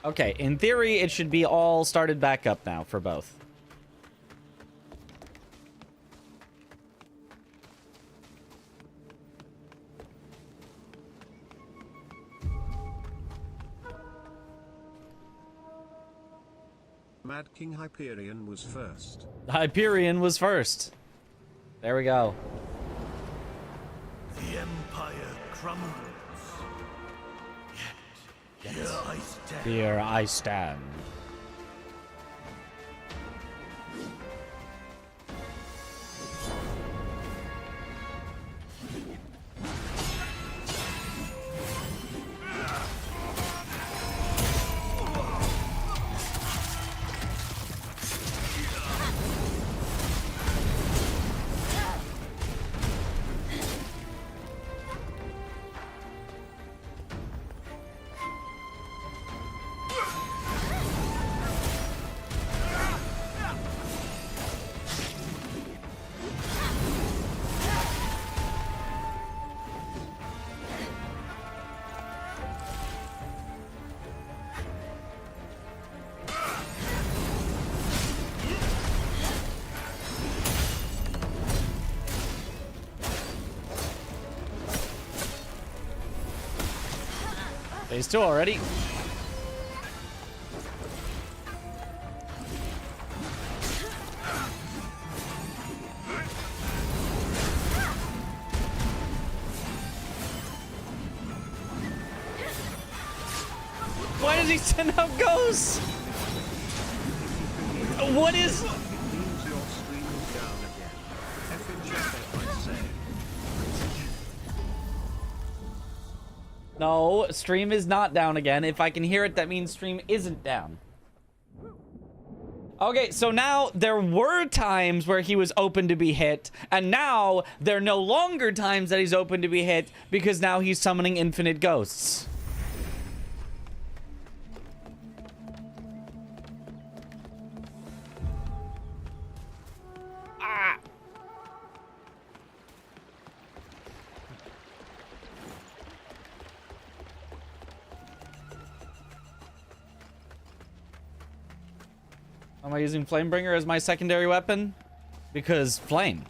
Okay, in theory, it should be all started back up now for both. Mad King Hyperion was first. Hyperion was first. There we go. The Empire crumbles. Yet here I stand. Here I stand. Phase 2 already. Why does he send out ghosts? What is... Means your stream is down again. Effing check, I say. No, stream is not down again. If I can hear it, that means stream isn't down. Okay, so now there were times where he was open to be hit, and now there are no longer times that he's open to be hit because now he's summoning infinite ghosts. Ah! Am I using Flamebringer as my secondary weapon? Because flame.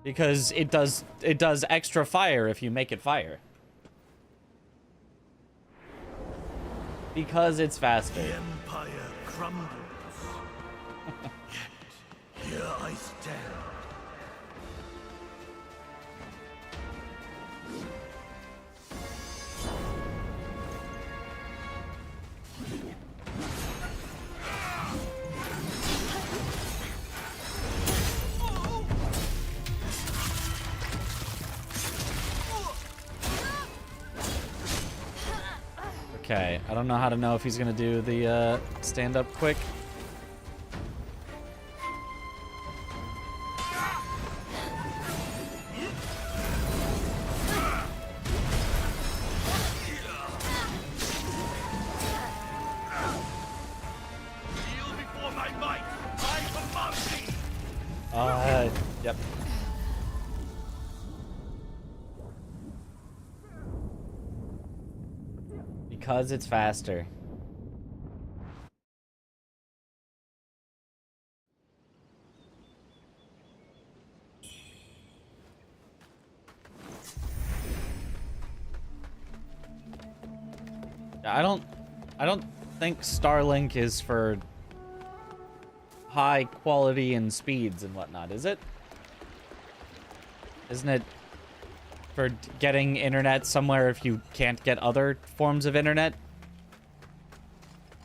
Because it does extra fire if you make it fire. Because it's faster. The Empire crumbles. Yet here I stand. Okay, I don't know how to know if he's gonna do the stand up quick. Yep. Because it's faster. I don't think Starlink is for high quality and speeds and whatnot, is it? Isn't it for getting internet somewhere if you can't get other forms of internet?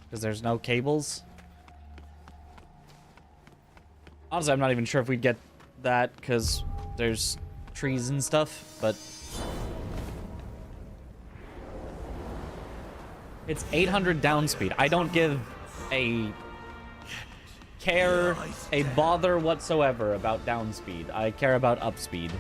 Because there's no cables? Honestly, I'm not even sure if we'd get that because there's trees and stuff, but... It's 800 down speed. I don't give a bother whatsoever about down speed. I care about up speed.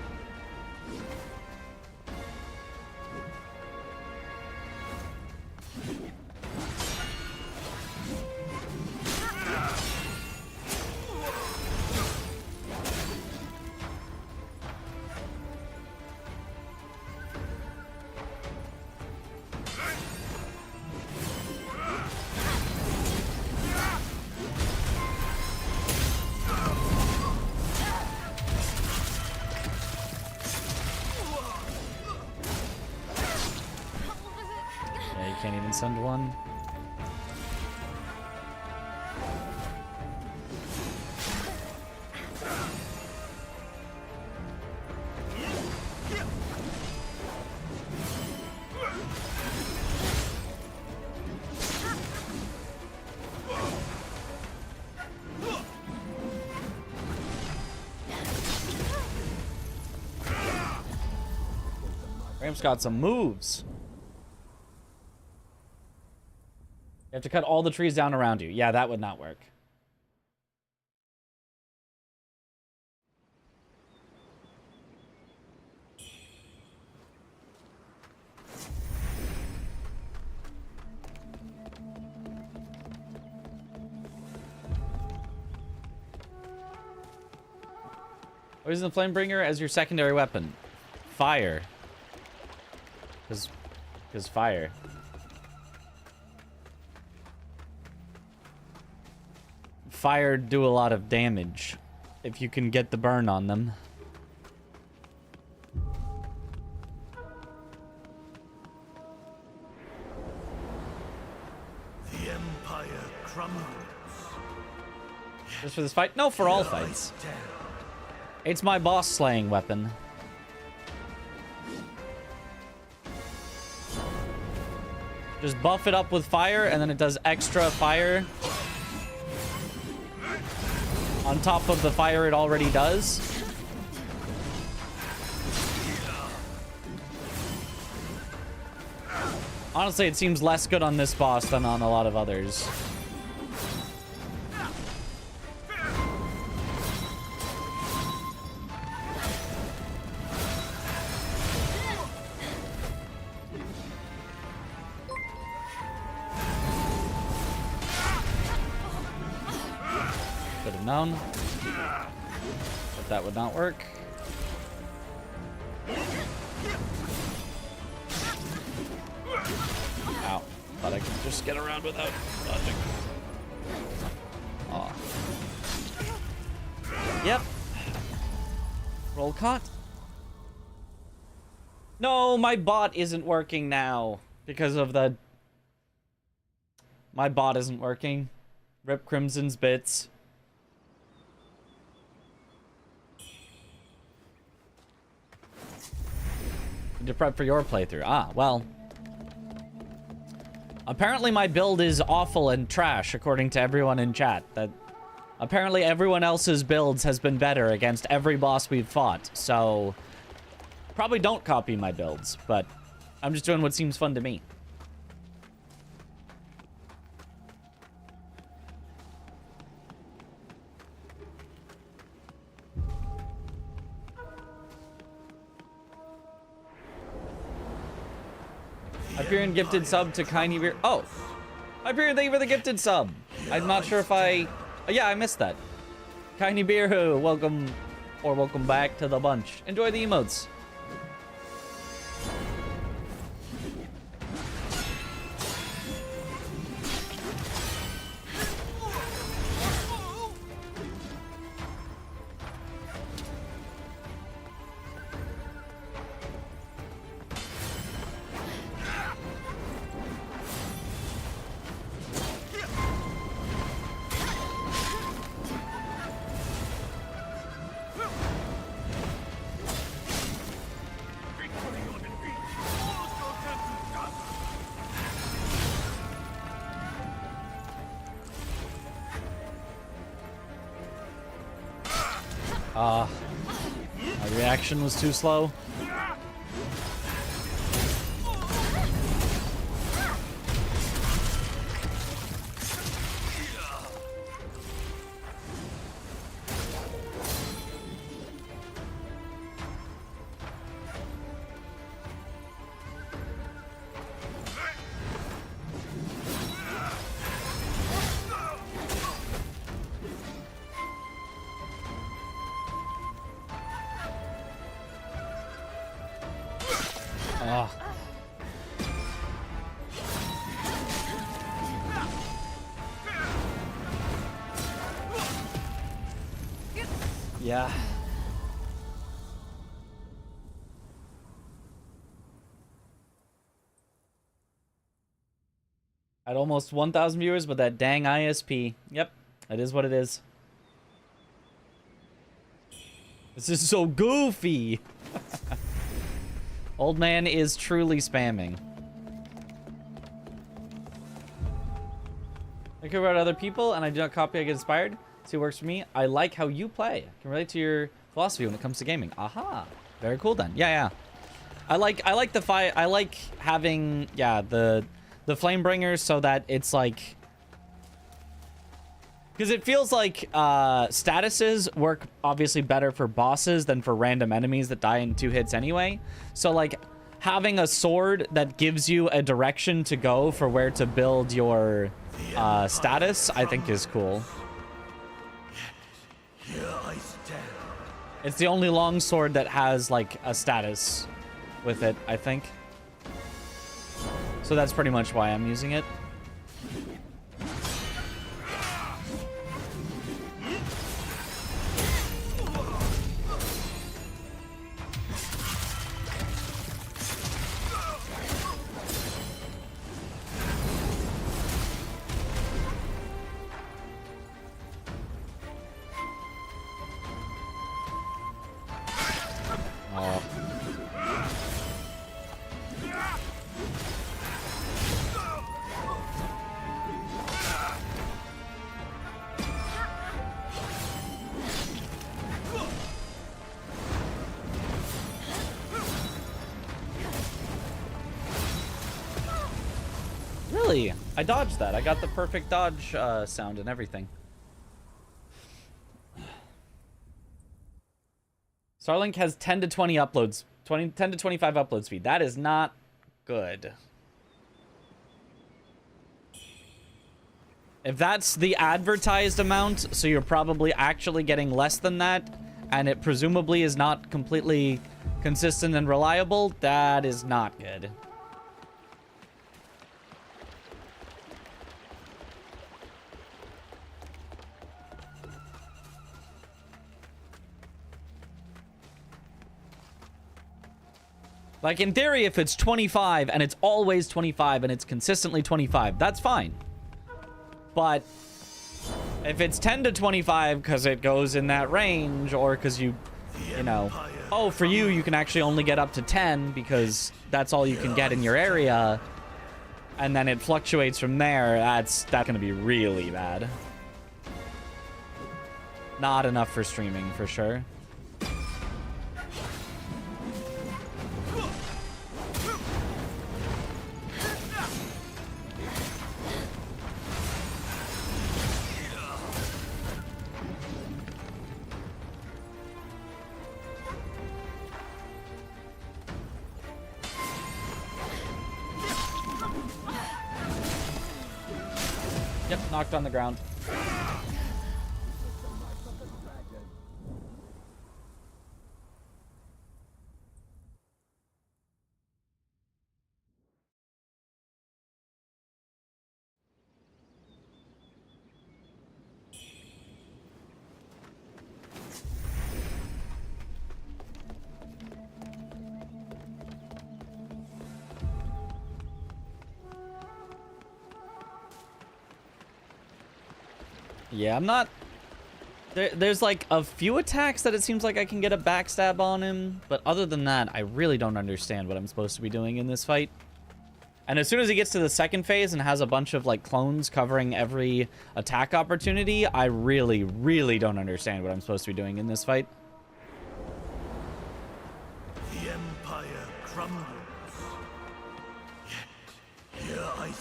can't even send one. Ramp's got some moves. You have to cut all the trees down around you. Yeah, that would not work. What is the Flamebringer as your secondary weapon? Fire. Because fire. Fire do a lot of damage if you can get the burn on them. The Empire crumbles. Just for this fight? No, for all fights. It's my boss slaying weapon. Just buff it up with fire, and then it does extra fire on top of the fire it already does. Honestly, it seems less good on this boss than on a lot of others. Could have known, but that would not work. Ow. Thought I could just get around without dodging. Aw. Yep. Roll caught. No, my bot isn't working now because of the... My bot isn't working. Rip Crimson's bits. To prep for your playthrough. Ah, well. Apparently my build is awful and trash, according to everyone in chat. That apparently everyone else's builds has been better against every boss we've fought. So, probably don't copy my builds, but I'm just doing what seems fun to me. Hyperion gifted sub to Kiney Beer. Oh, Hyperion, thank you for the gifted sub. I'm not sure if I... Oh, yeah, I missed that. Kiney Beer, welcome or welcome back to the bunch. Enjoy the emotes. My reaction was too slow. Yeah. At almost 1,000 viewers, but that dang ISP. Yep, that is what it is. This is so goofy. Old man is truly spamming. I care about other people, and I do not copy. I get inspired. See what works for me. I like how you play. I can relate to your philosophy when it comes to gaming. Aha. Very cool then. Yeah. I like the fight. I like having the flame bringers so that it's like, because it feels like statuses work obviously better for bosses than for random enemies that die in 2 hits anyway. So like having a sword that gives you a direction to go for where to build your status, I think is cool. Here I stand. It's the only long sword that has like a status with it, I think. So that's pretty much why I'm using it. Oh. Really? I dodged that. I got the perfect dodge sound and everything. Starlink has 10 to 20 uploads. 10 to 25 upload speed. That is not good. If that's the advertised amount, so you're probably actually getting less than that, and it presumably is not completely consistent and reliable, that is not good. Like, in theory, if it's 25 and it's always 25 and it's consistently 25, that's fine. But if it's 10 to 25 because it goes in that range, or because you know, oh, for you, you can actually only get up to 10 because that's all you can get in your area, and then it fluctuates from there, that's going to be really bad. Not enough for streaming, for sure. Yep, knocked on the ground. Yeah, I'm not... There's like a few attacks that it seems like I can get a backstab on him, but other than that, I really don't understand what I'm supposed to be doing in this fight. And as soon as he gets to the second phase and has a bunch of like clones covering every attack opportunity, I really, really don't understand what I'm supposed to be doing in this fight. The Empire crumbles.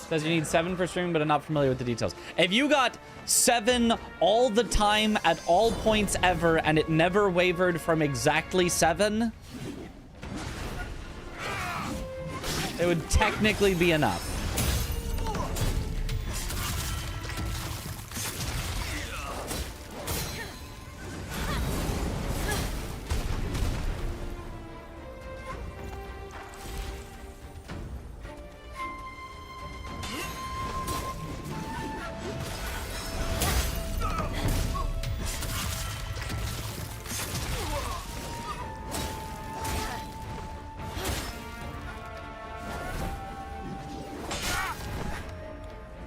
Says you need 7 for streaming, but I'm not familiar with the details. If you got 7 all the time at all points ever, and it never wavered from exactly 7, it would technically be enough.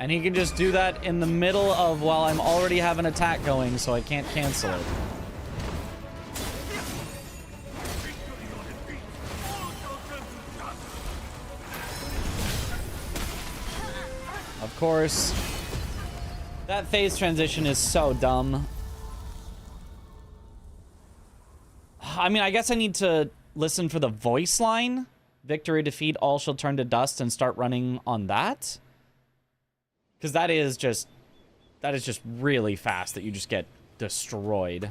And he can just do that in the middle of while I'm already have an attack going, so I can't cancel it. Of course. That phase transition is so dumb. I mean, I guess I need to listen for the voice line. Victory, defeat, all shall turn to dust, and start running on that. Because that is just really fast that you just get destroyed.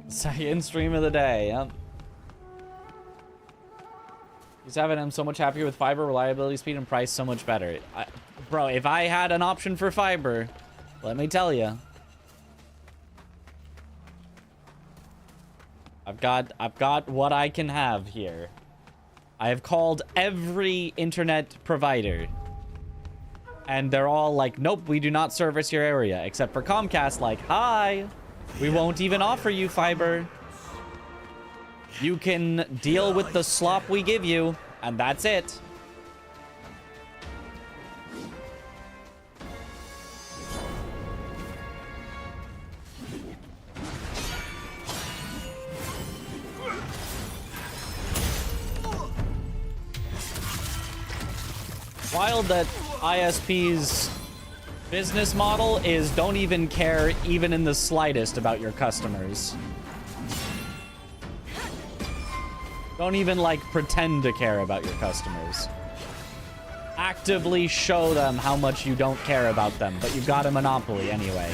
Second stream of the day, yep. He's having him so much happier with fiber, reliability, speed, and price so much better. Bro, if I had an option for fiber, let me tell you. I've got what I can have here. I have called every internet provider. And they're all like, nope, we do not service your area. Except for Comcast, like, hi, we won't even offer you fiber. You can deal with the slop we give you, and that's it. Wild that ISP's business model is don't even care even in the slightest about your customers. Don't even, like, pretend to care about your customers. Actively show them how much you don't care about them, but you've got a monopoly anyway,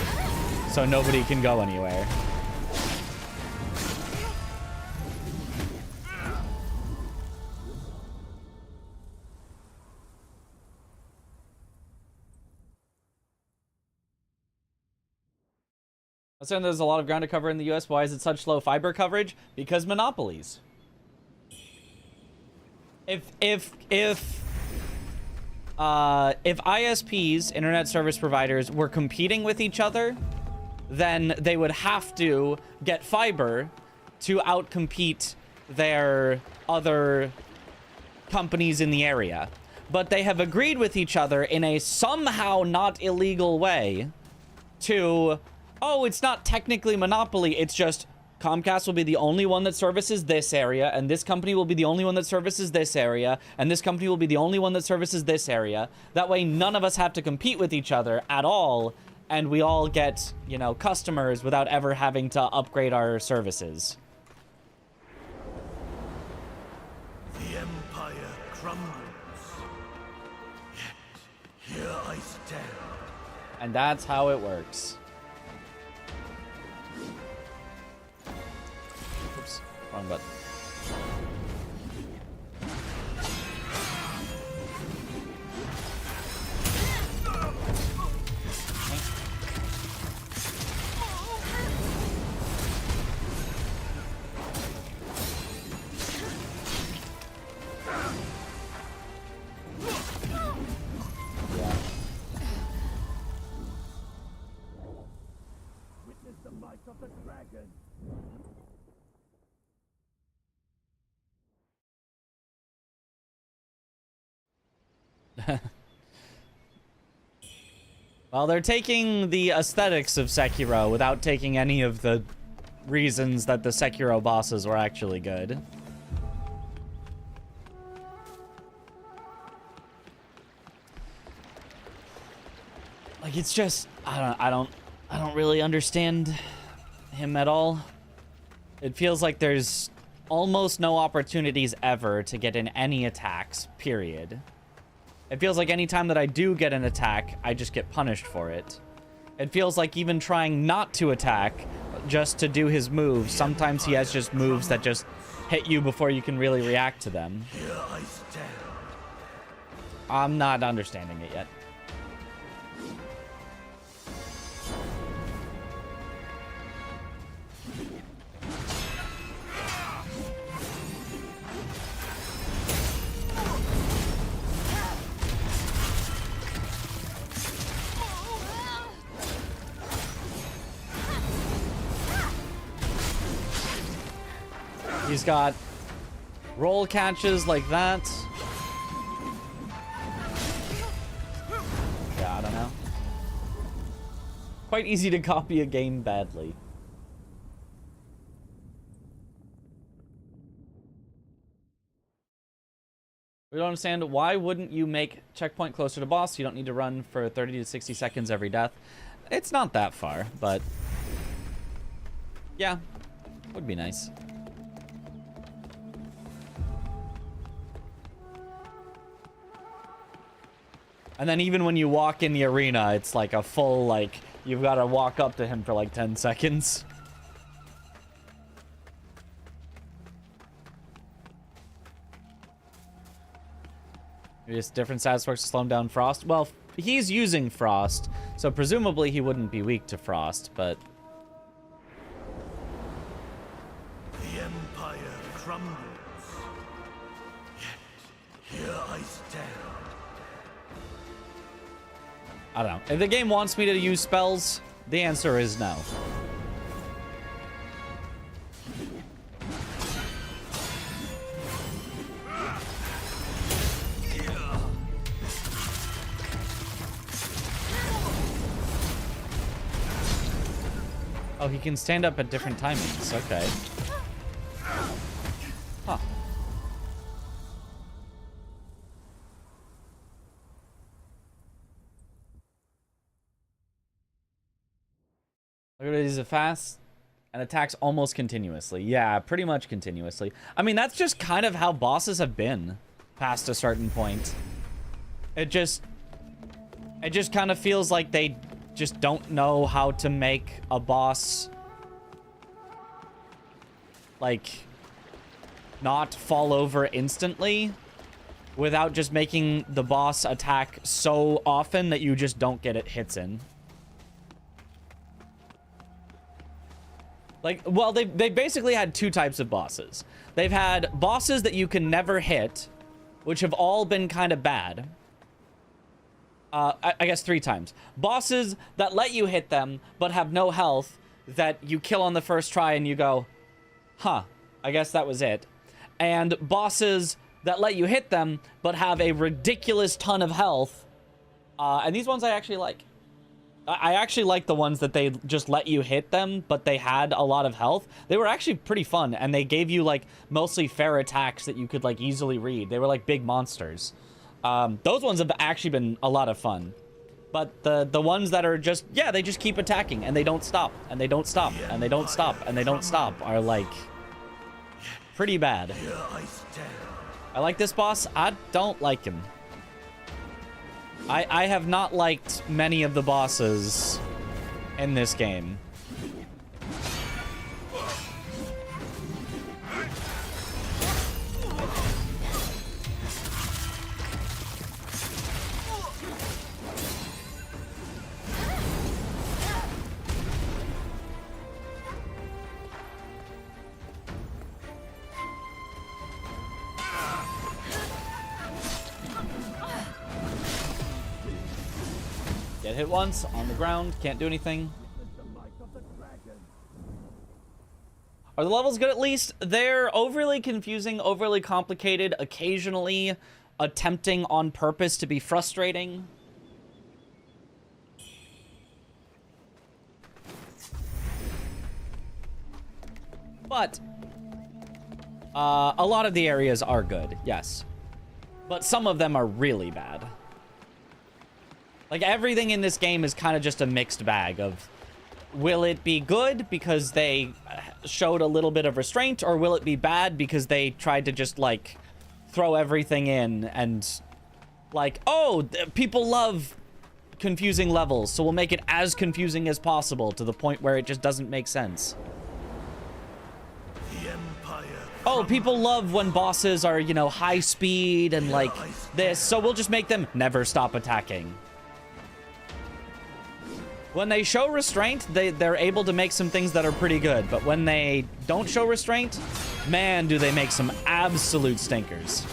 so nobody can go anywhere. I'm saying there's a lot of ground to cover in the US. Why is it such slow fiber coverage? Because monopolies. If ISPs, internet service providers, were competing with each other, then they would have to get fiber to outcompete their other companies in the area. But they have agreed with each other in a somehow not illegal way to, oh, it's not technically monopoly, it's just Comcast will be the only one that services this area, and this company will be the only one that services this area, and this company will be the only one that services this area. That way, none of us have to compete with each other at all, and we all get, you know, customers without ever having to upgrade our services. The Empire crumbles. Yet here I stand. And that's how it works. Oops, wrong button. Witness the might of the dragon. Well, they're taking the aesthetics of Sekiro without taking any of the reasons that the Sekiro bosses were actually good. Like, it's just, I don't really understand him at all. It feels like there's almost no opportunities ever to get in any attacks, period. It feels like any time that I do get an attack, I just get punished for it. It feels like even trying not to attack, just to do his moves, sometimes he has just moves that just hit you before you can really react to them. Here I stand. I'm not understanding it yet. He's got roll catches like that. Yeah, I don't know. Quite easy to copy a game badly. We don't understand, why wouldn't you make checkpoint closer to boss? You don't need to run for 30 to 60 seconds every death. It's not that far, but yeah, would be nice. And then even when you walk in the arena, it's like a full, like, you've got to walk up to him for like 10 seconds. Just different status works to slow him down Frost. Well, he's using Frost, so presumably he wouldn't be weak to Frost, but... The Empire crumbles. Yet here I stand. I don't know. If the game wants me to use spells, the answer is no. Oh, he can stand up at different timings. Okay. Huh. Look at it, he's fast and attacks almost continuously. Yeah, pretty much continuously. I mean, that's just kind of how bosses have been past a certain point. It just kind of feels like they just don't know how to make a boss like not fall over instantly without just making the boss attack so often that you just don't get hits in. Like, well, they basically had two types of bosses. They've had bosses that you can never hit, which have all been kind of bad. I guess 3 times. Bosses that let you hit them, but have no health, that you kill on the first try and you go, huh, I guess that was it. And bosses that let you hit them, but have a ridiculous ton of health. And these ones I actually like. I actually like the ones that they just let you hit them, but they had a lot of health. They were actually pretty fun, and they gave you, like, mostly fair attacks that you could, like, easily read. They were, like, big monsters. Those ones have actually been a lot of fun. But the ones that are just, yeah, they just keep attacking, and they don't stop, and they don't stop, and they don't stop, and they don't stop, are, like, pretty bad. I like this boss. I don't like him. I have not liked many of the bosses in this game. Get hit once, on the ground, can't do anything. Are the levels good at least? They're overly confusing, overly complicated, occasionally attempting on purpose to be frustrating. But a lot of the areas are good, yes. But some of them are really bad. Like, everything in this game is kind of just a mixed bag of, will it be good because they showed a little bit of restraint, or will it be bad because they tried to just, like, throw everything in and, like, oh, people love confusing levels, so we'll make it as confusing as possible to the point where it just doesn't make sense. Oh, people love when bosses are, you know, high speed and, like, this, so we'll just make them never stop attacking. When they show restraint, they're able to make some things that are pretty good. But when they don't show restraint, man, do they make some absolute stinkers.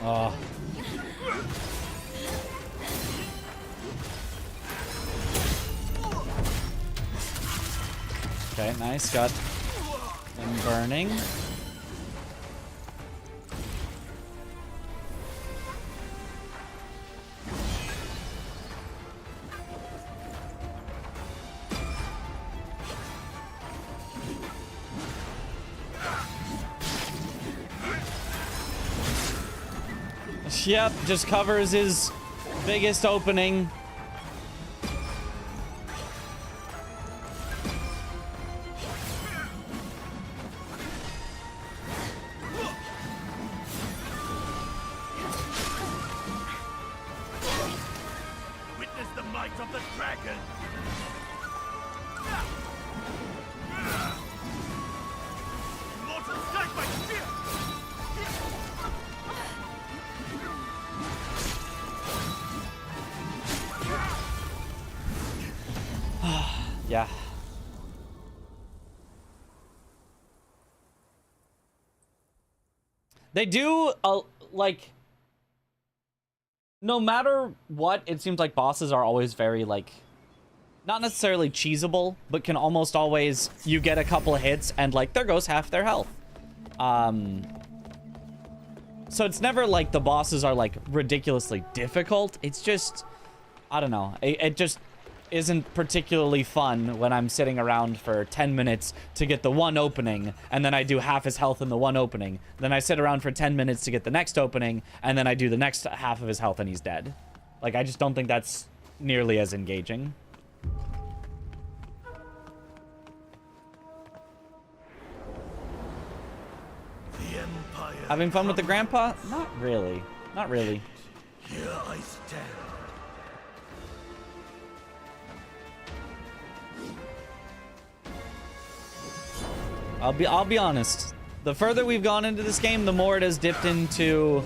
Oh. Okay, nice. Got him burning. Yep, just covers his biggest opening. Witness the might of the dragon. Immortal strike by spear. Yeah. They do, like, no matter what, it seems like bosses are always very, like, not necessarily cheesable, but can almost always, you get a couple of hits and, like, there goes half their health. So it's never like the bosses are, like, ridiculously difficult. It's just, I don't know. It just isn't particularly fun when I'm sitting around for 10 minutes to get the one opening, and then I do half his health in the one opening. Then I sit around for 10 minutes to get the next opening, and then I do the next half of his health and he's dead. Like, I just don't think that's nearly as engaging. The Empire. Having fun with the grandpa? Not really. Not really. Here I stand. I'll be honest. The further we've gone into this game, the more it has dipped into,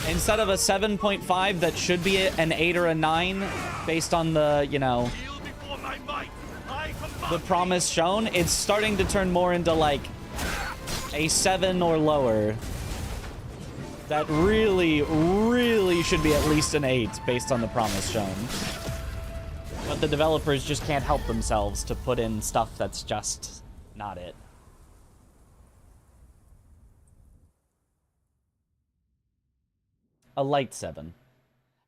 instead of a 7.5 that should be an 8 or a 9 based on the, you know, the promise shown, it's starting to turn more into like a 7 or lower. That really, really should be at least an 8 based on the promise shown. But the developers just can't help themselves to put in stuff that's just not it. A light 7.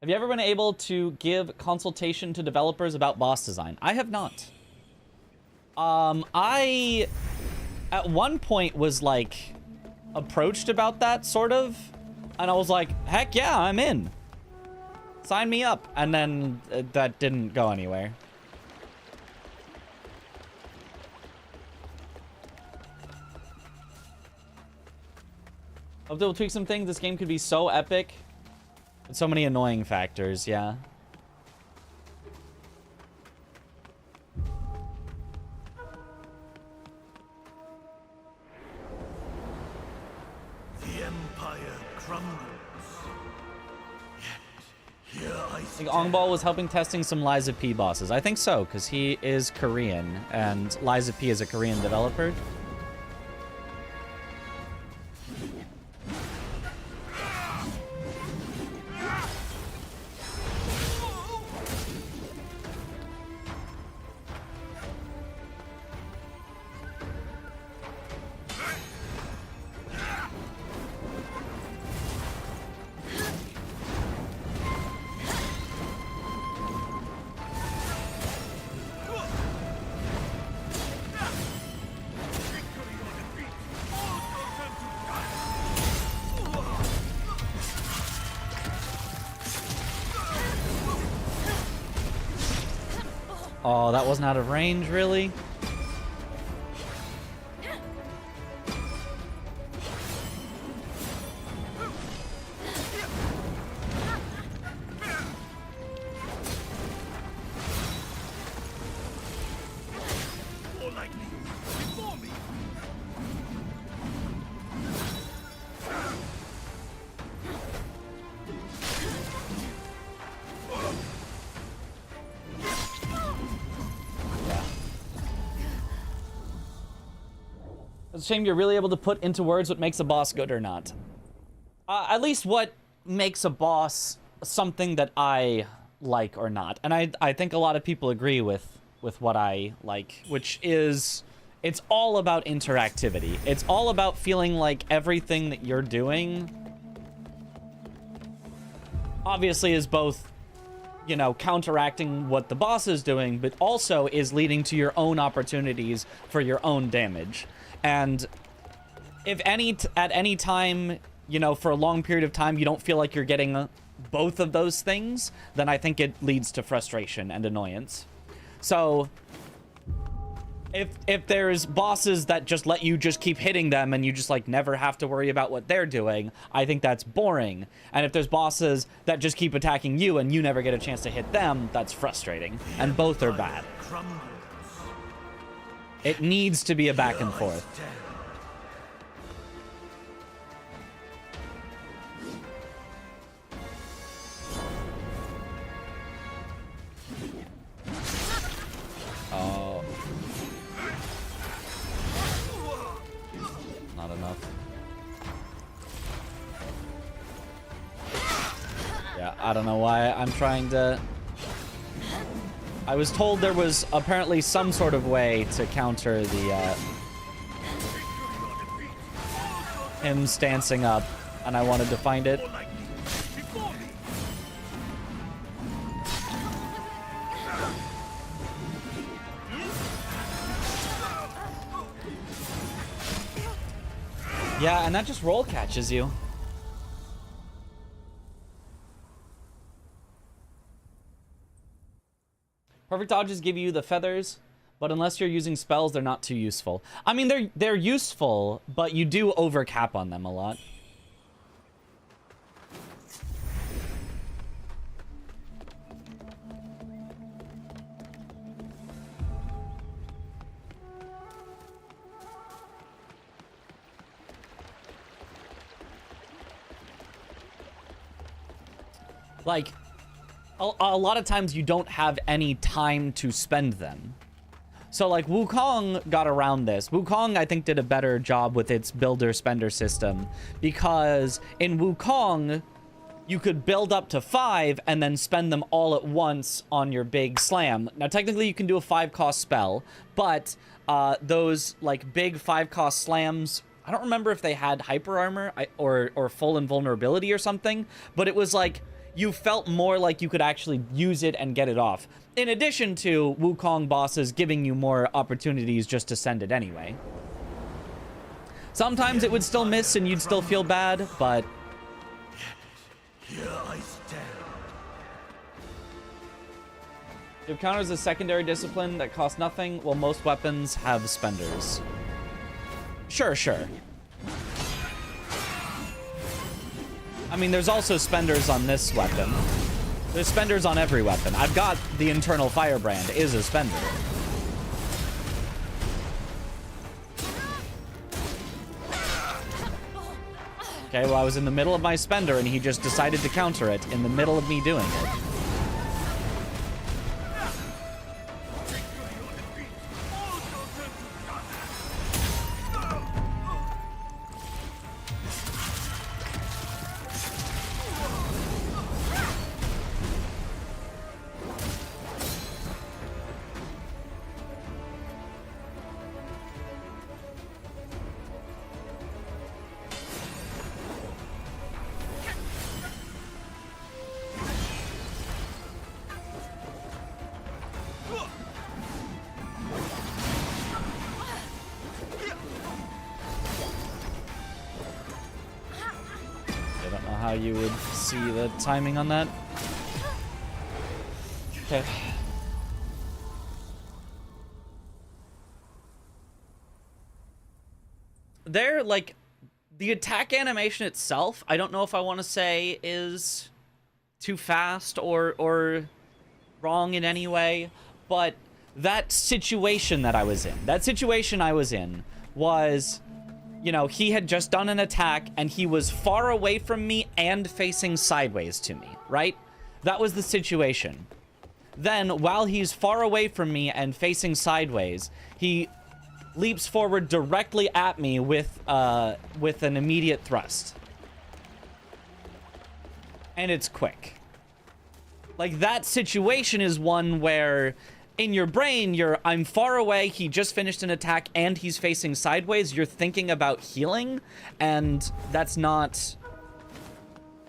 Have you ever been able to give consultation to developers about boss design? I have not. I, at one point, was, like, approached about that, sort of. And I was like, heck yeah, I'm in. Sign me up. And then that didn't go anywhere. Hope they'll tweak some things. This game could be so epic. With so many annoying factors, yeah. The Empire crumbles. Yet, here I I think stand. Ongbal was helping testing some Liza P bosses. I think so, because he is Korean, and Liza P is a Korean developer. Oh, that wasn't out of range, really? More likely, before me. It's a shame you're really able to put into words what makes a boss good or not. At least what makes a boss something that I like or not. And I think a lot of people agree with what I like, which is it's all about interactivity. It's all about feeling like everything that you're doing obviously is both, you know, counteracting what the boss is doing, but also is leading to your own opportunities for your own damage. And if at any time, you know, for a long period of time, you don't feel like you're getting both of those things, then I think it leads to frustration and annoyance. So if there's bosses that just let you just keep hitting them and you just like never have to worry about what they're doing, I think that's boring. And if there's bosses that just keep attacking you and you never get a chance to hit them, that's frustrating. And both are bad. It needs to be a back and forth. Oh. Not enough. Yeah, I don't know why I'm trying to... I was told there was apparently some sort of way to counter the, him stancing up, and I wanted to find it. Yeah, and that just roll catches you. Perfect dodges give you the feathers, but unless you're using spells, they're not too useful. I mean, they're useful, but you do overcap on them a lot. Like, a lot of times you don't have any time to spend them. So, like, Wuchang got around this. Wuchang, I think, did a better job with its builder-spender system. Because in Wuchang, you could build up to 5 and then spend them all at once on your big slam. Now, technically, you can do a 5-cost spell. But those, like, big 5-cost slams... I don't remember if they had hyper armor or full invulnerability or something. But it was, like... you felt more like you could actually use it and get it off. In addition to Wuchang bosses giving you more opportunities just to send it anyway. Sometimes it would still miss and you'd still feel bad, but... Here I stand. If counters a secondary discipline that costs nothing, well, most weapons have spenders. Sure. I mean, there's also spenders on this weapon. There's spenders on every weapon. I've got the internal firebrand is a spender. Okay, well, I was in the middle of my spender and he just decided to counter it in the middle of me doing it. How you would see the timing on that. Okay. There, like, the attack animation itself, I don't know if I want to say is too fast or wrong in any way, but that situation I was in was... you know, he had just done an attack and he was far away from me and facing sideways to me, right? That was the situation. Then, while he's far away from me and facing sideways, he leaps forward directly at me with an immediate thrust. and it's quick. Like, that situation is one where in your brain, I'm far away, he just finished an attack, and he's facing sideways. You're thinking about healing, and that's not,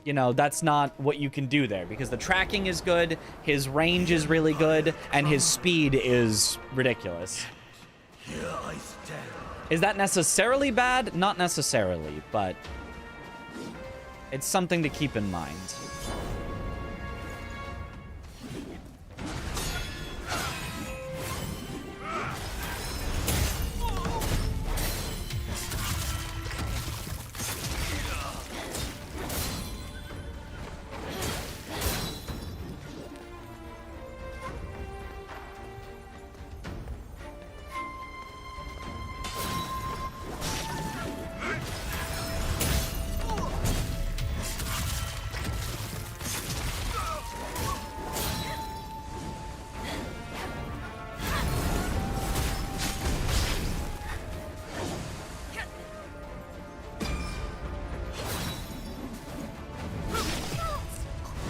you know, that's not what you can do there, because the tracking is good, his range is really good, and his speed is ridiculous. Here I stand. Is that necessarily bad? Not necessarily, but it's something to keep in mind.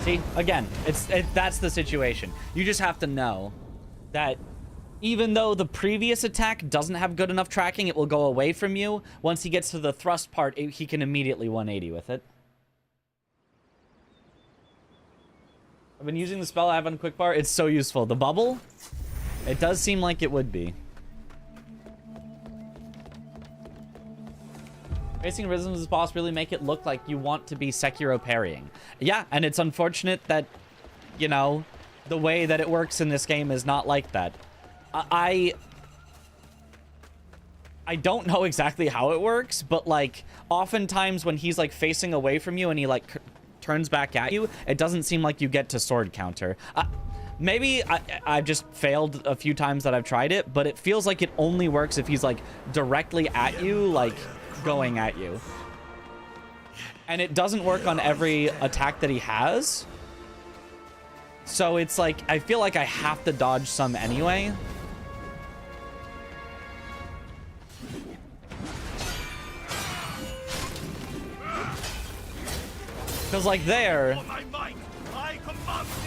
See, again, that's the situation. You just have to know that even though the previous attack doesn't have good enough tracking, it will go away from you. Once he gets to the thrust part, he can immediately 180 with it. I've been using the spell I have on Quickbar. It's so useful. The bubble, it does seem like it would be. Facing rhythms boss really make it look like you want to be Sekiro parrying. Yeah, and it's unfortunate that, you know, the way that it works in this game is not like that. I don't know exactly how it works, but, like, oftentimes when he's, like, facing away from you and he, like, turns back at you, it doesn't seem like you get to sword counter. Maybe I've just failed a few times that I've tried it, but it feels like it only works if he's, like, directly at you, like, going at you. And it doesn't work on every attack that he has. So it's like, I feel like I have to dodge some anyway. Because, like, there,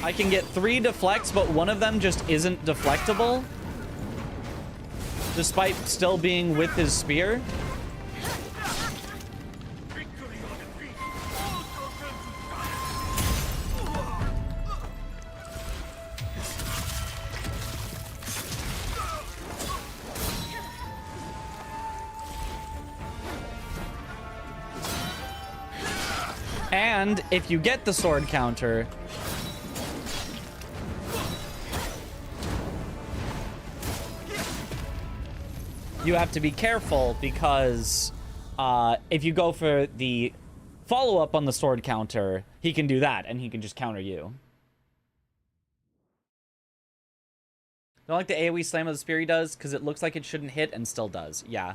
I can get 3 deflects, but one of them just isn't deflectable, despite still being with his spear. And if you get the sword counter, you have to be careful, because if you go for the follow-up on the sword counter, he can do that, and he can just counter you. Don't like the AoE slam of the spear he does, because it looks like it shouldn't hit and still does. Yeah.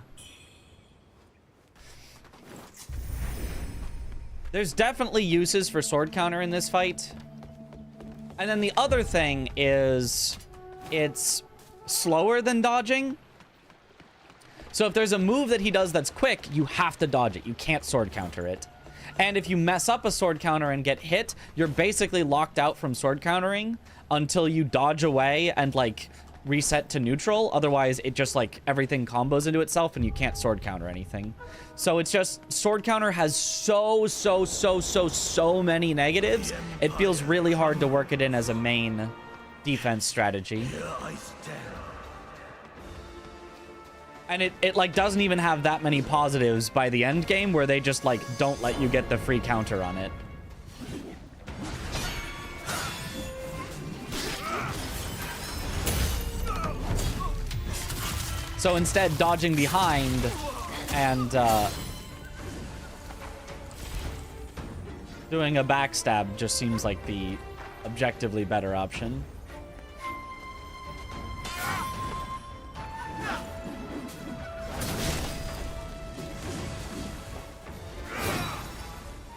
There's definitely uses for sword counter in this fight. And then the other thing is it's slower than dodging. So if there's a move that he does that's quick, you have to dodge it. You can't sword counter it. And if you mess up a sword counter and get hit, you're basically locked out from sword countering until you dodge away and, like, reset to neutral. Otherwise, it just, like, everything combos into itself and you can't sword counter anything. So it's just, sword counter has so many negatives. It feels really hard to work it in as a main defense strategy. Here I stand. And it like doesn't even have that many positives by the end game, where they just, like, don't let you get the free counter on it. So instead, dodging behind and doing a backstab just seems like the objectively better option.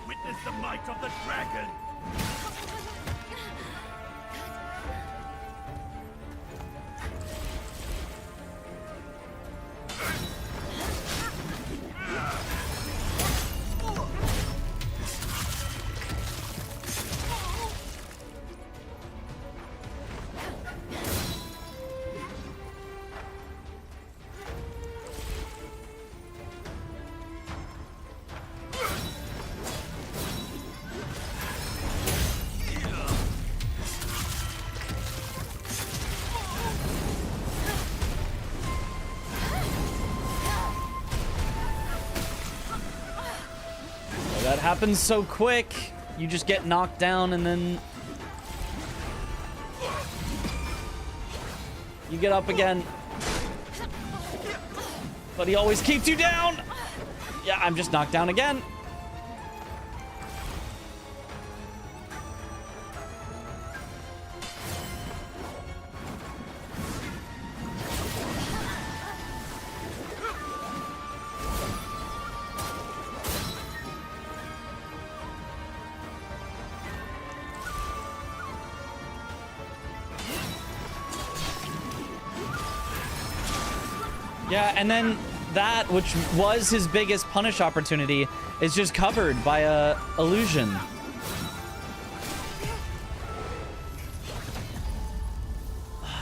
Witness the might of the dragon. happens so quick. You just get knocked down and then you get up again. But he always keeps you down. Yeah, I'm just knocked down again. Yeah, and then that, which was his biggest punish opportunity, is just covered by a illusion.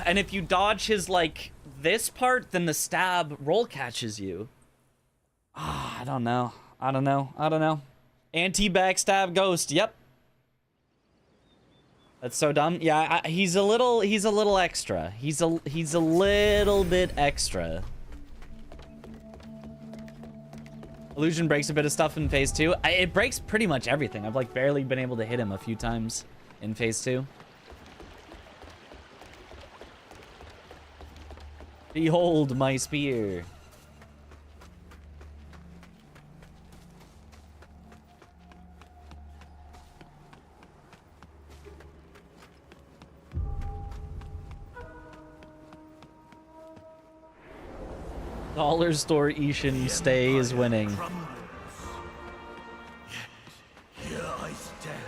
And if you dodge his, like, this part, then the stab roll catches you. I don't know. I don't know. Anti-backstab ghost, yep. That's so dumb. Yeah, he's a little extra. He's a little bit extra. Illusion breaks a bit of stuff in phase 2. It breaks pretty much everything. I've like barely been able to hit him a few times in phase 2. Behold my spear. Dollar store Ishin stay is winning. Yet here I stand.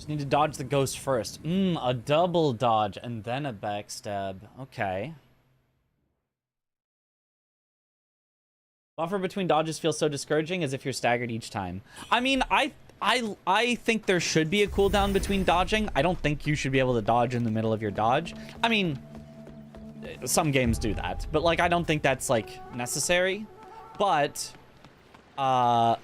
Need to dodge the ghost first. A double dodge and then a backstab. Okay. Buffer between dodges feels so discouraging as if you're staggered each time. I mean, I think there should be a cooldown between dodging. I don't think you should be able to dodge in the middle of your dodge. I mean, some games do that, but like I don't think that's like necessary. But I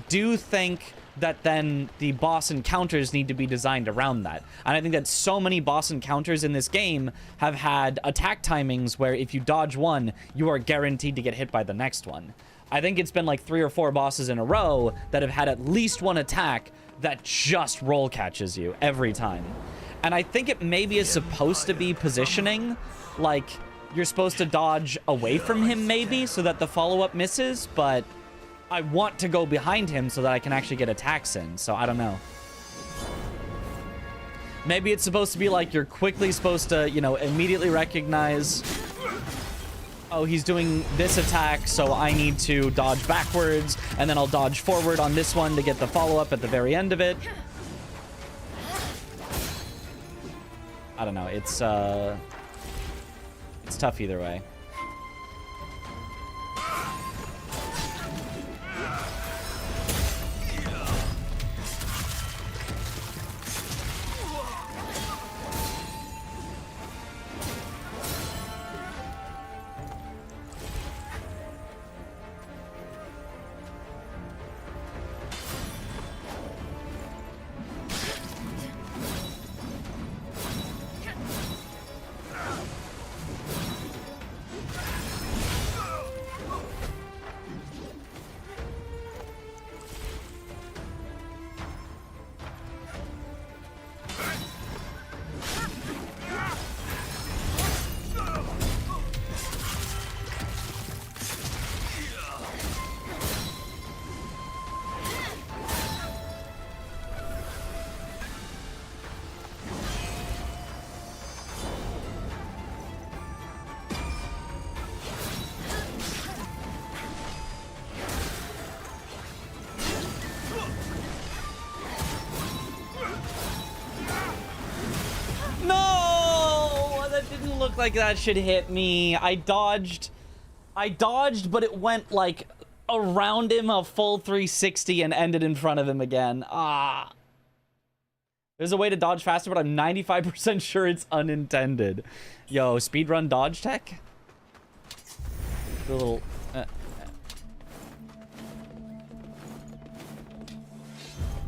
do think that then the boss encounters need to be designed around that. And I think that so many boss encounters in this game have had attack timings where if you dodge one, you are guaranteed to get hit by the next one. I think it's been like 3 or 4 bosses in a row that have had at least one attack that just roll catches you every time. And I think it maybe is supposed to be positioning, like you're supposed to dodge away from him maybe so that the follow-up misses, but I want to go behind him so that I can actually get attacks in, so I don't know. Maybe it's supposed to be like you're quickly supposed to, you know, immediately recognize, oh, he's doing this attack, so I need to dodge backwards, and then I'll dodge forward on this one to get the follow-up at the very end of it. I don't know, it's tough either way. look like that should hit me. I dodged, but it went like around him a full 360 and ended in front of him again. Ah. There's a way to dodge faster, but I'm 95% sure it's unintended. Yo, speedrun dodge tech? The little...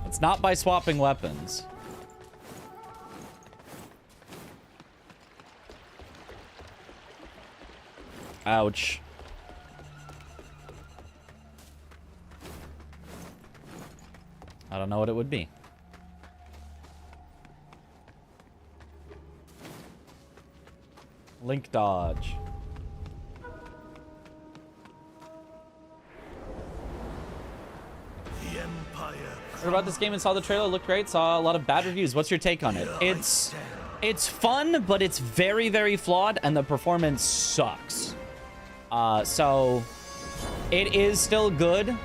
It's not by swapping weapons. Ouch. I don't know what it would be. Link dodge. The Empire. Heard about this game and saw the trailer. Looked great. Saw a lot of bad reviews. What's your take on it? It's fun, but it's very, very flawed, and the performance sucks. So it is still good.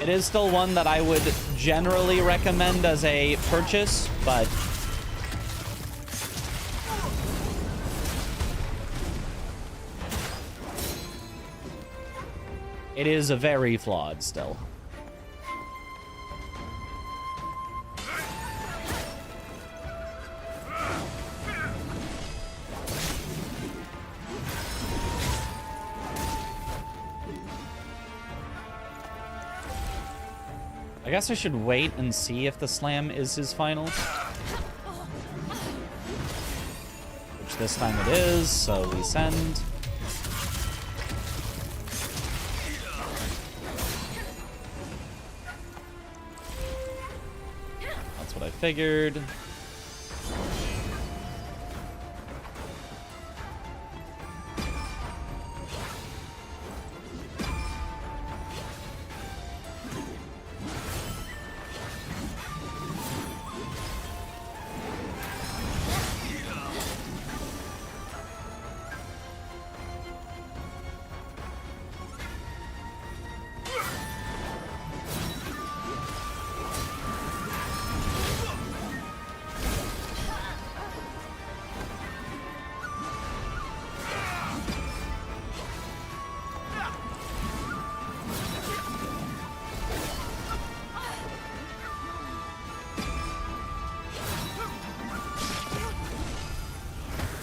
It is still one that I would generally recommend as a purchase, but it is a very flawed still. I guess I should wait and see if the slam is his final. Which this time it is, so we send. That's what I figured.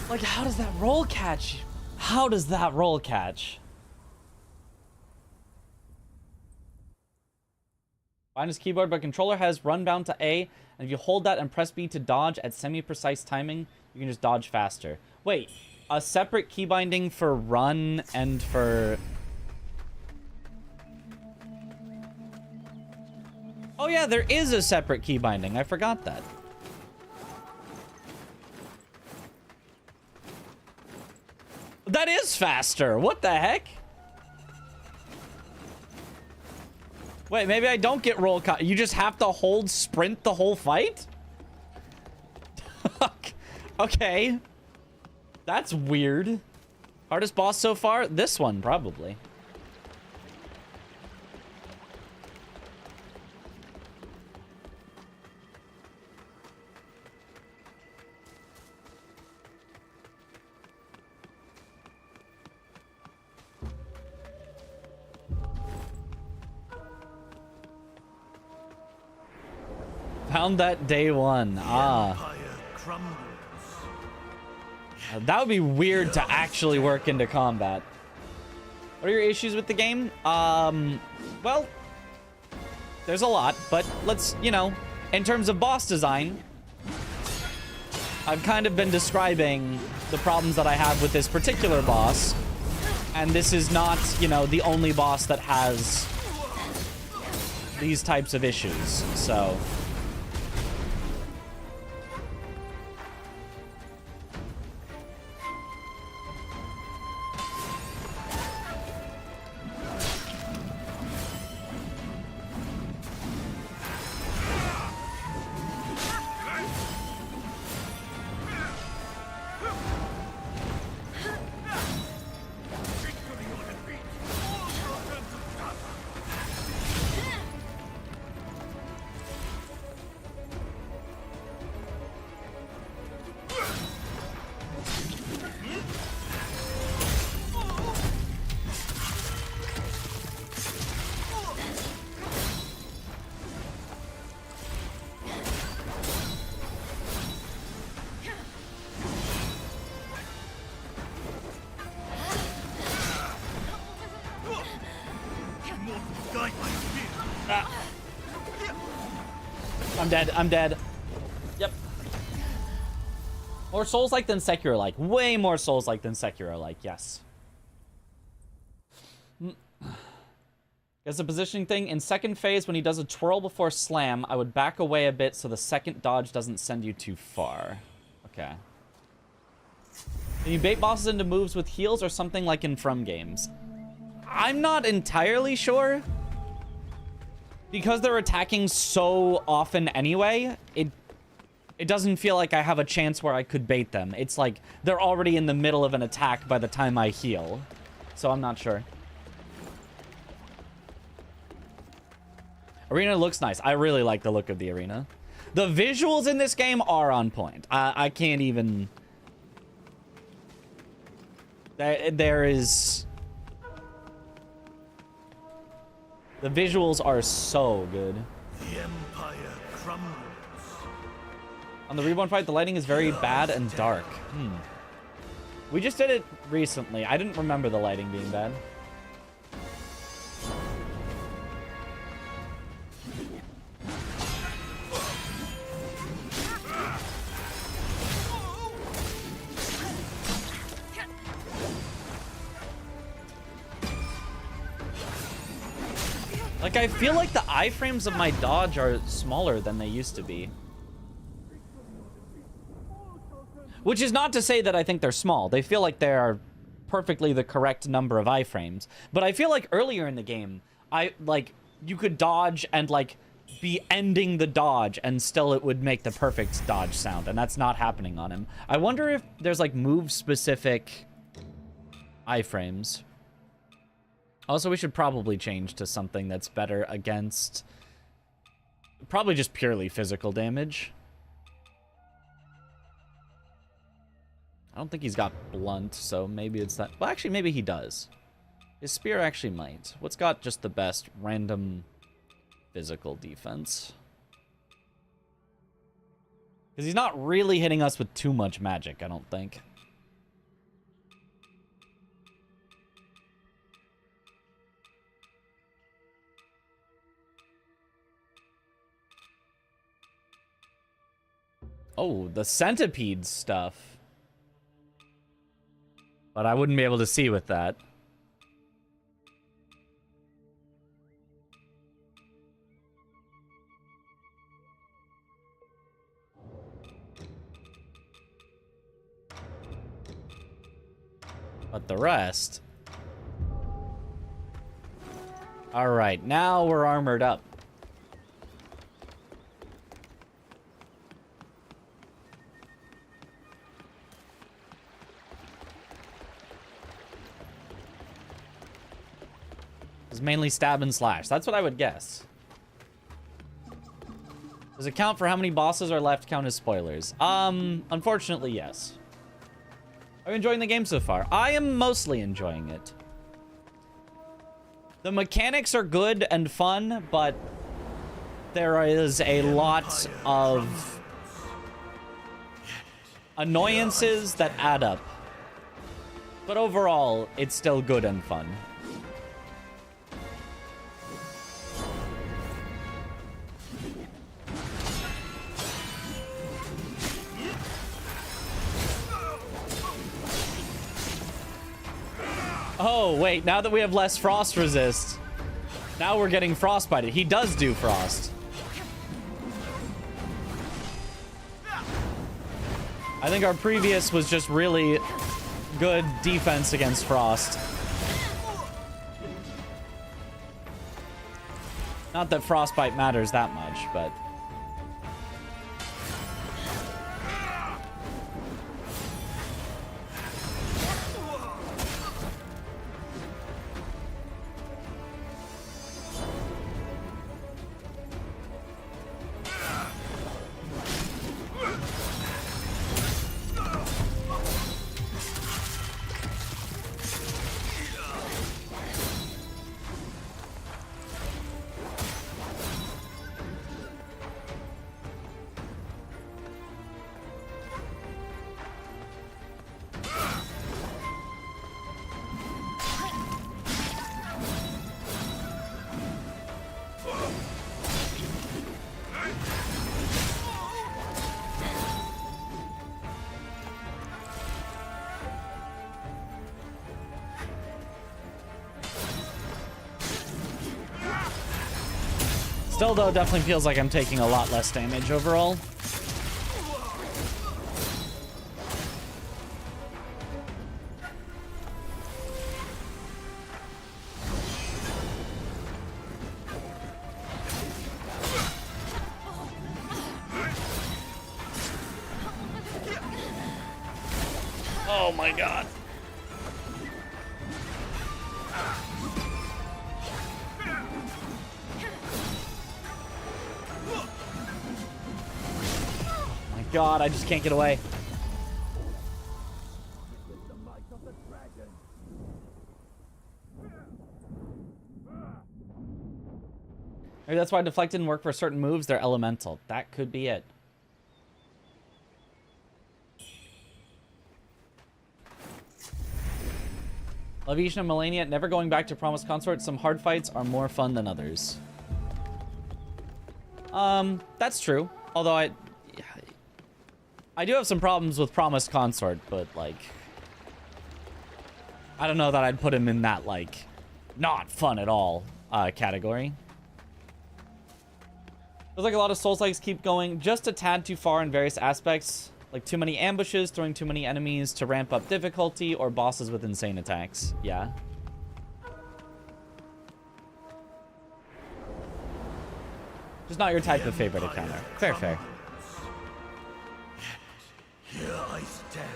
Like, how does that roll catch? How does that roll catch? Minus keyboard, but controller has run bound to A, and if you hold that and press B to dodge at semi-precise timing, you can just dodge faster. Wait, a separate key binding for run and for... Oh yeah, there is a separate key binding. I forgot that. That is faster. What the heck? Wait, maybe I don't get roll cut. You just have to hold sprint the whole fight? Okay. That's weird. Hardest boss so far? This one, probably. Found that day one. Ah. That would be weird to actually work into combat. What are your issues with the game? Well, there's a lot, but let's, you know, in terms of boss design, I've kind of been describing the problems that I have with this particular boss, and this is not, you know, the only boss that has these types of issues, so... I'm dead. I'm dead. Yep. More Souls-like than Sekiro-like. Way more Souls-like than Sekiro-like. Yes. As a positioning thing, in second phase, when he does a twirl before slam, I would back away a bit so the second dodge doesn't send you too far. Okay. Can you bait bosses into moves with heals or something like in From games? I'm not entirely sure. Because they're attacking so often anyway, it doesn't feel like I have a chance where I could bait them. It's like they're already in the middle of an attack by the time I heal. So I'm not sure. Arena looks nice. I really like the look of the arena. The visuals in this game are on point. I can't even... There is... The visuals are so good. The Empire crumbles. On the Reborn fight, the lighting is very bad and dark. We just did it recently. I didn't remember the lighting being bad. Like, I feel like the iframes of my dodge are smaller than they used to be. Which is not to say that I think they're small. They feel like they are perfectly the correct number of iframes. But I feel like earlier in the game, you could dodge and, like, be ending the dodge and still it would make the perfect dodge sound. And that's not happening on him. I wonder if there's, like, move-specific iframes. Also, we should probably change to something that's better against... Probably just purely physical damage. I don't think he's got blunt, so maybe it's that... Well, actually, maybe he does. His spear actually might. What's got just the best random physical defense? Because he's not really hitting us with too much magic, I don't think. Oh, the centipede stuff. But I wouldn't be able to see with that. But the rest... Alright, now we're armored up. It's mainly stab and slash. That's what I would guess. Does it count for how many bosses are left count as spoilers? Unfortunately, yes. Are you enjoying the game so far? I am mostly enjoying it. The mechanics are good and fun, but there is a lot of annoyances that add up. But overall, it's still good and fun. Oh, wait, now that we have less frost resist, now we're getting frostbited. He does do frost. I think our previous was just really good defense against frost. Not that frostbite matters that much, but... Still, though, definitely feels like I'm taking a lot less damage overall. Oh my god. God, I just can't get away. Maybe that's why deflect didn't work for certain moves. They're elemental. That could be it. Lavisha and Melania, never going back to Promised Consort. Some hard fights are more fun than others. That's true. Although I do have some problems with Promised Consort, but, like, I don't know that I'd put him in that, like, not fun at all category. Feels like a lot of Souls-likes keep going just a tad too far in various aspects, like too many ambushes, throwing too many enemies to ramp up difficulty, or bosses with insane attacks. Yeah. Just not your type of favorite encounter. Fair, fair. Here I stand.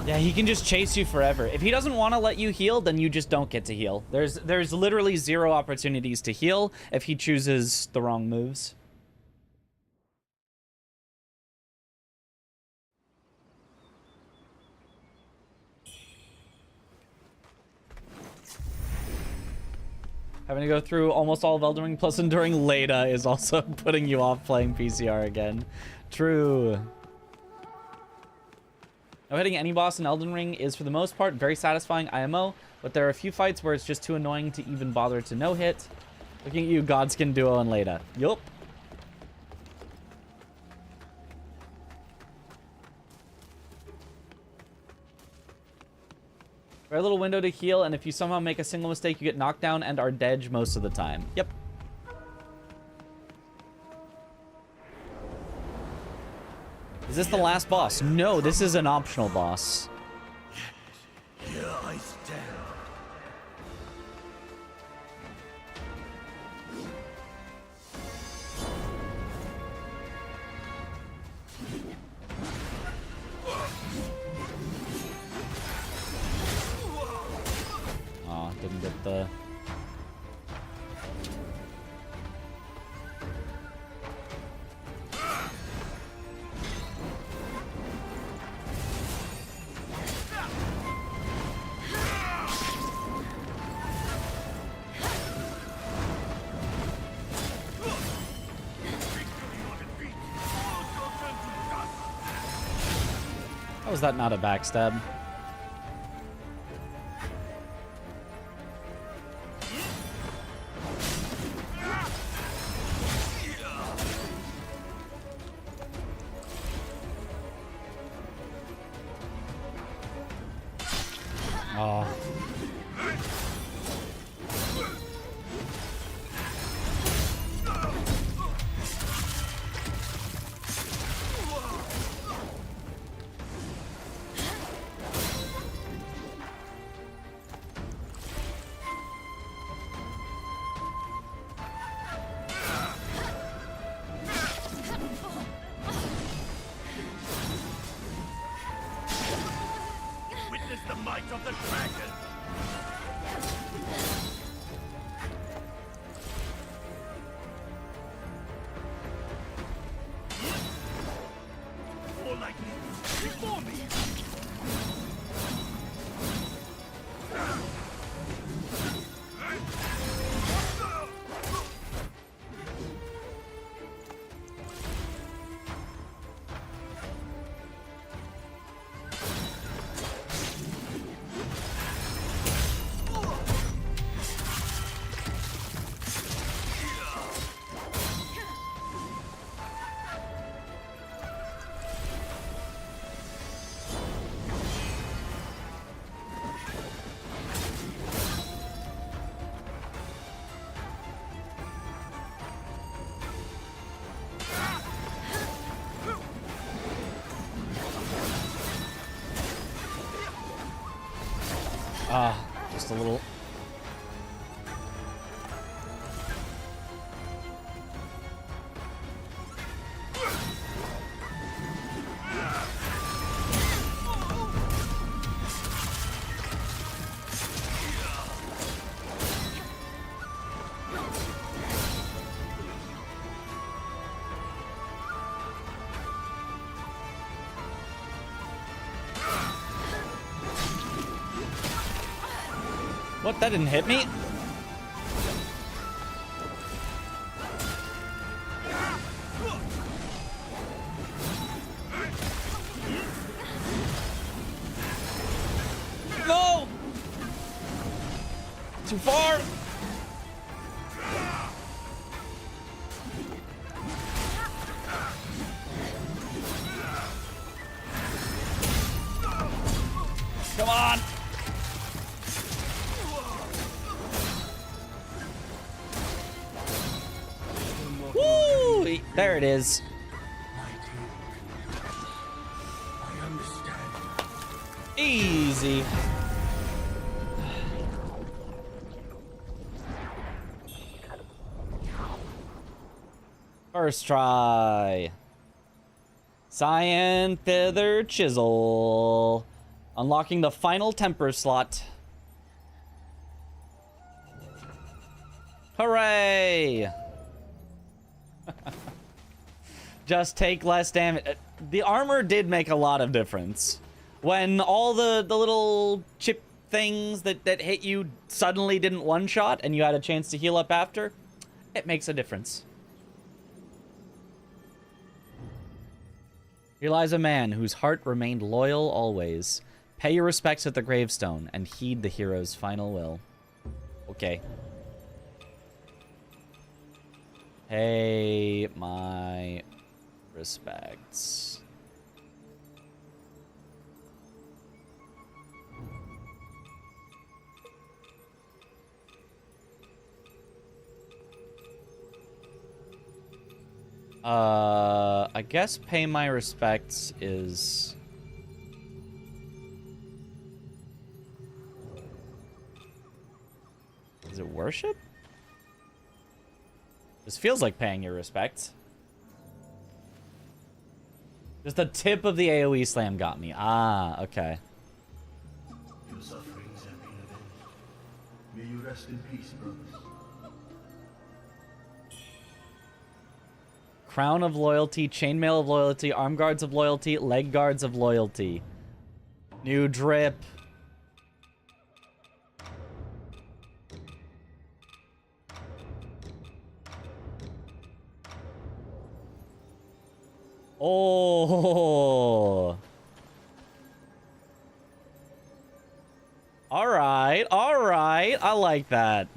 Yeah, he can just chase you forever. If he doesn't want to let you heal, then you just don't get to heal. There's literally 0 opportunities to heal if he chooses the wrong moves. Having to go through almost all of Elden Ring plus enduring Leda is also putting you off playing PCR again. True. No hitting any boss in Elden Ring is, for the most part, very satisfying IMO, but there are a few fights where it's just too annoying to even bother to no-hit. Looking at you, Godskin Duo and Leda. Yup. Very little window to heal, and if you somehow make a single mistake, you get knocked down and are dead most of the time. Yep. Is this the last boss? No, this is an optional boss. Here I stand. Oh, didn't get the... How was that not a backstab? of the dragon! More lightning! Before me! Just a little. What? That didn't hit me? No! Too far! Come on! Woo! There it is. I understand. Easy. First try. Cyan Feather Chisel. Unlocking the final temper slot. Hooray! Just take less damage. The armor did make a lot of difference. When all the little chip things that hit you suddenly didn't one-shot and you had a chance to heal up after, it makes a difference. Here lies a man whose heart remained loyal always. Pay your respects at the gravestone and heed the hero's final will. Okay. Pay my respects. I guess pay my respects is... Is it worship? This feels like paying your respects. Just the tip of the AoE slam got me. Ah, okay. Your sufferings have been avenged. May you rest in peace, brothers. Crown of Loyalty, Chainmail of Loyalty, Arm Guards of Loyalty, Leg Guards of Loyalty. New drip. Oh. All right. I like that.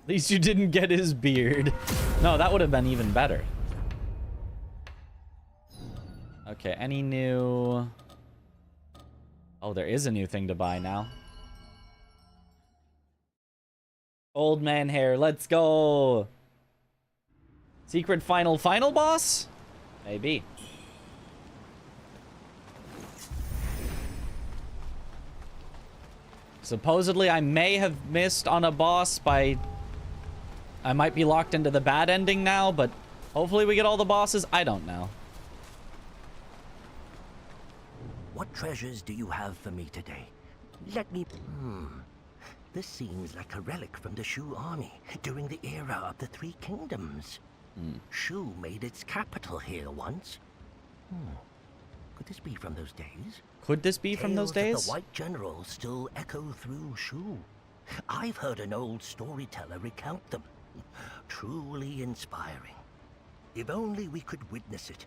At least you didn't get his beard. No, that would have been even better. Okay, any new... Oh, there is a new thing to buy now. Old man hair, let's go. Secret final boss? Maybe. Supposedly, I may have missed on a boss by I might be locked into the bad ending now, but hopefully we get all the bosses. I don't know. What treasures do you have for me today? Let me... This seems like a relic from the Shu army during the era of the Three Kingdoms. Shu made its capital here once. Could this be from those days? Could this be from those Tales of days? the White General still echo through Shu. I've heard an old storyteller recount them. Truly inspiring. If only we could witness it.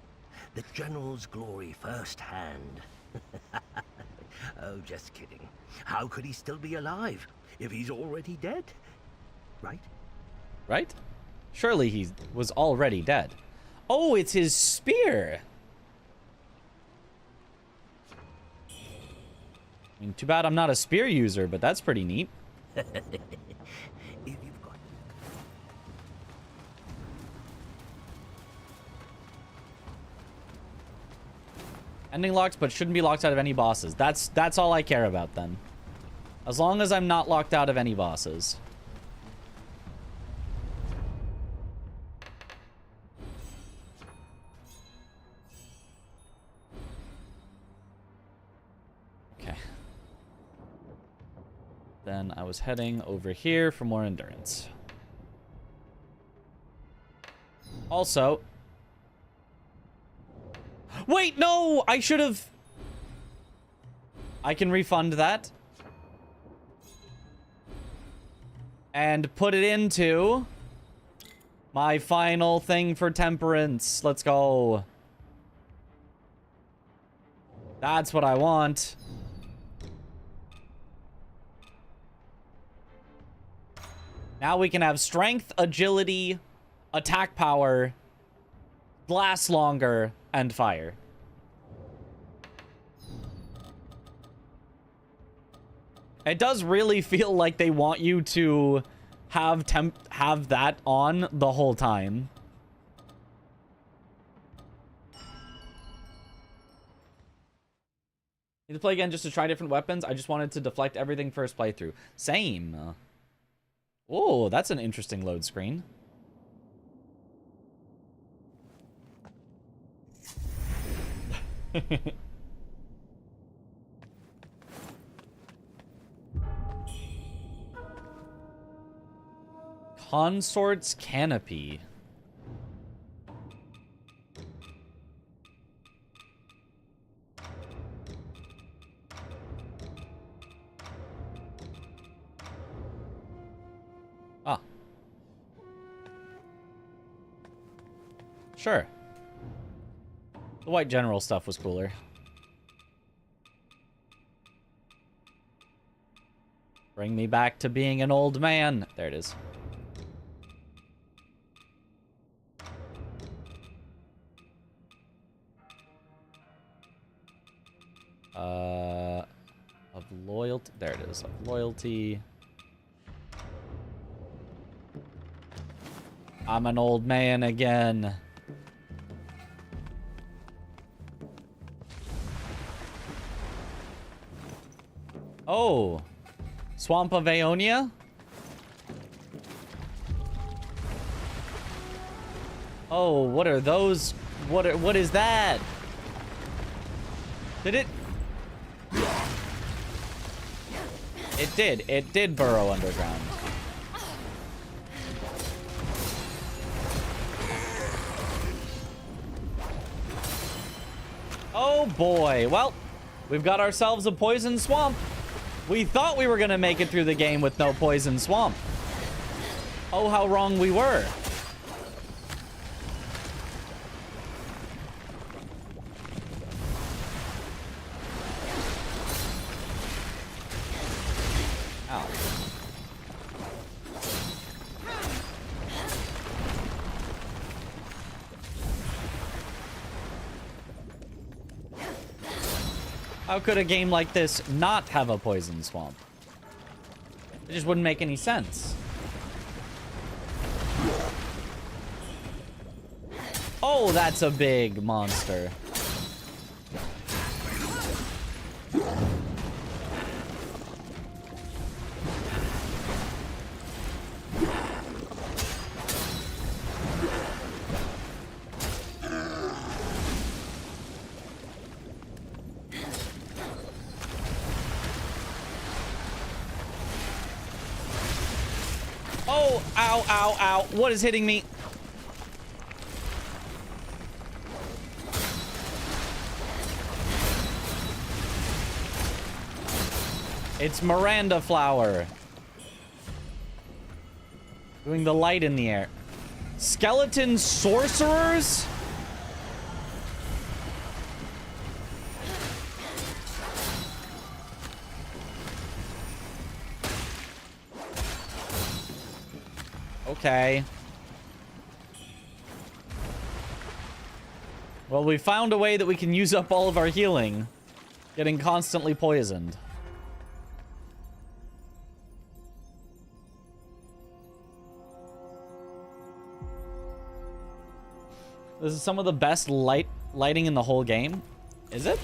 The General's glory firsthand. Oh, just kidding. How could he still be alive if he's already dead? Right? Right? Surely he was already dead. Oh, it's his spear. I mean, too bad I'm not a spear user, but that's pretty neat. If you've got... Ending locked, but shouldn't be locked out of any bosses. That's all I care about then. As long as I'm not locked out of any bosses. Okay. Then I was heading over here for more endurance. Also... Wait, no! I should have... I can refund that. And put it into... my final thing for temperance. Let's go. That's what I want. Now we can have strength, agility, attack power, last longer, and fire. It does really feel like they want you to have that on the whole time. Need to play again just to try different weapons. I just wanted to deflect everything first playthrough. Same. Oh, that's an interesting load screen. Consort's Canopy. Ah. Sure. The White General stuff was cooler. Bring me back to being an old man. There it is. Of loyalty. There it is. Of loyalty. I'm an old man again. Oh. Swamp of Aeonia? Oh, what are those? What is that? Did it? It did burrow underground. Oh boy. Well, we've got ourselves a poison swamp. We thought we were gonna make it through the game with no poison swamp. Oh, how wrong we were. Ow. How could a game like this not have a poison swamp? It just wouldn't make any sense. Oh, that's a big monster. Oh, ow, ow, ow. What is hitting me? It's Miranda flower. Doing the light in the air. Skeleton sorcerers? Okay. Well, we found a way that we can use up all of our healing. Getting constantly poisoned. This is some of the best lighting in the whole game. Is it?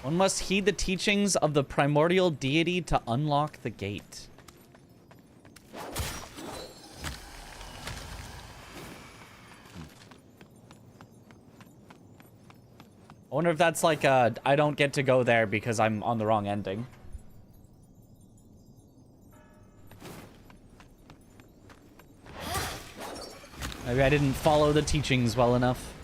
One must heed the teachings of the primordial deity to unlock the gate. I wonder if that's like a, I don't get to go there because I'm on the wrong ending. Maybe I didn't follow the teachings well enough.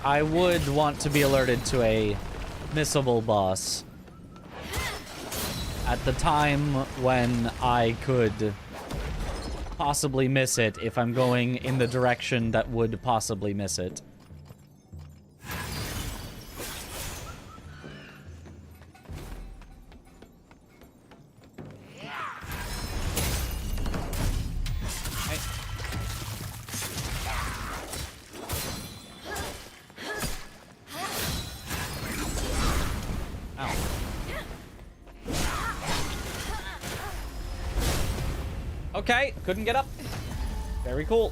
I would want to be alerted to a missable boss at the time when I could possibly miss it if I'm going in the direction that would possibly miss it. Okay, couldn't get up. Very cool.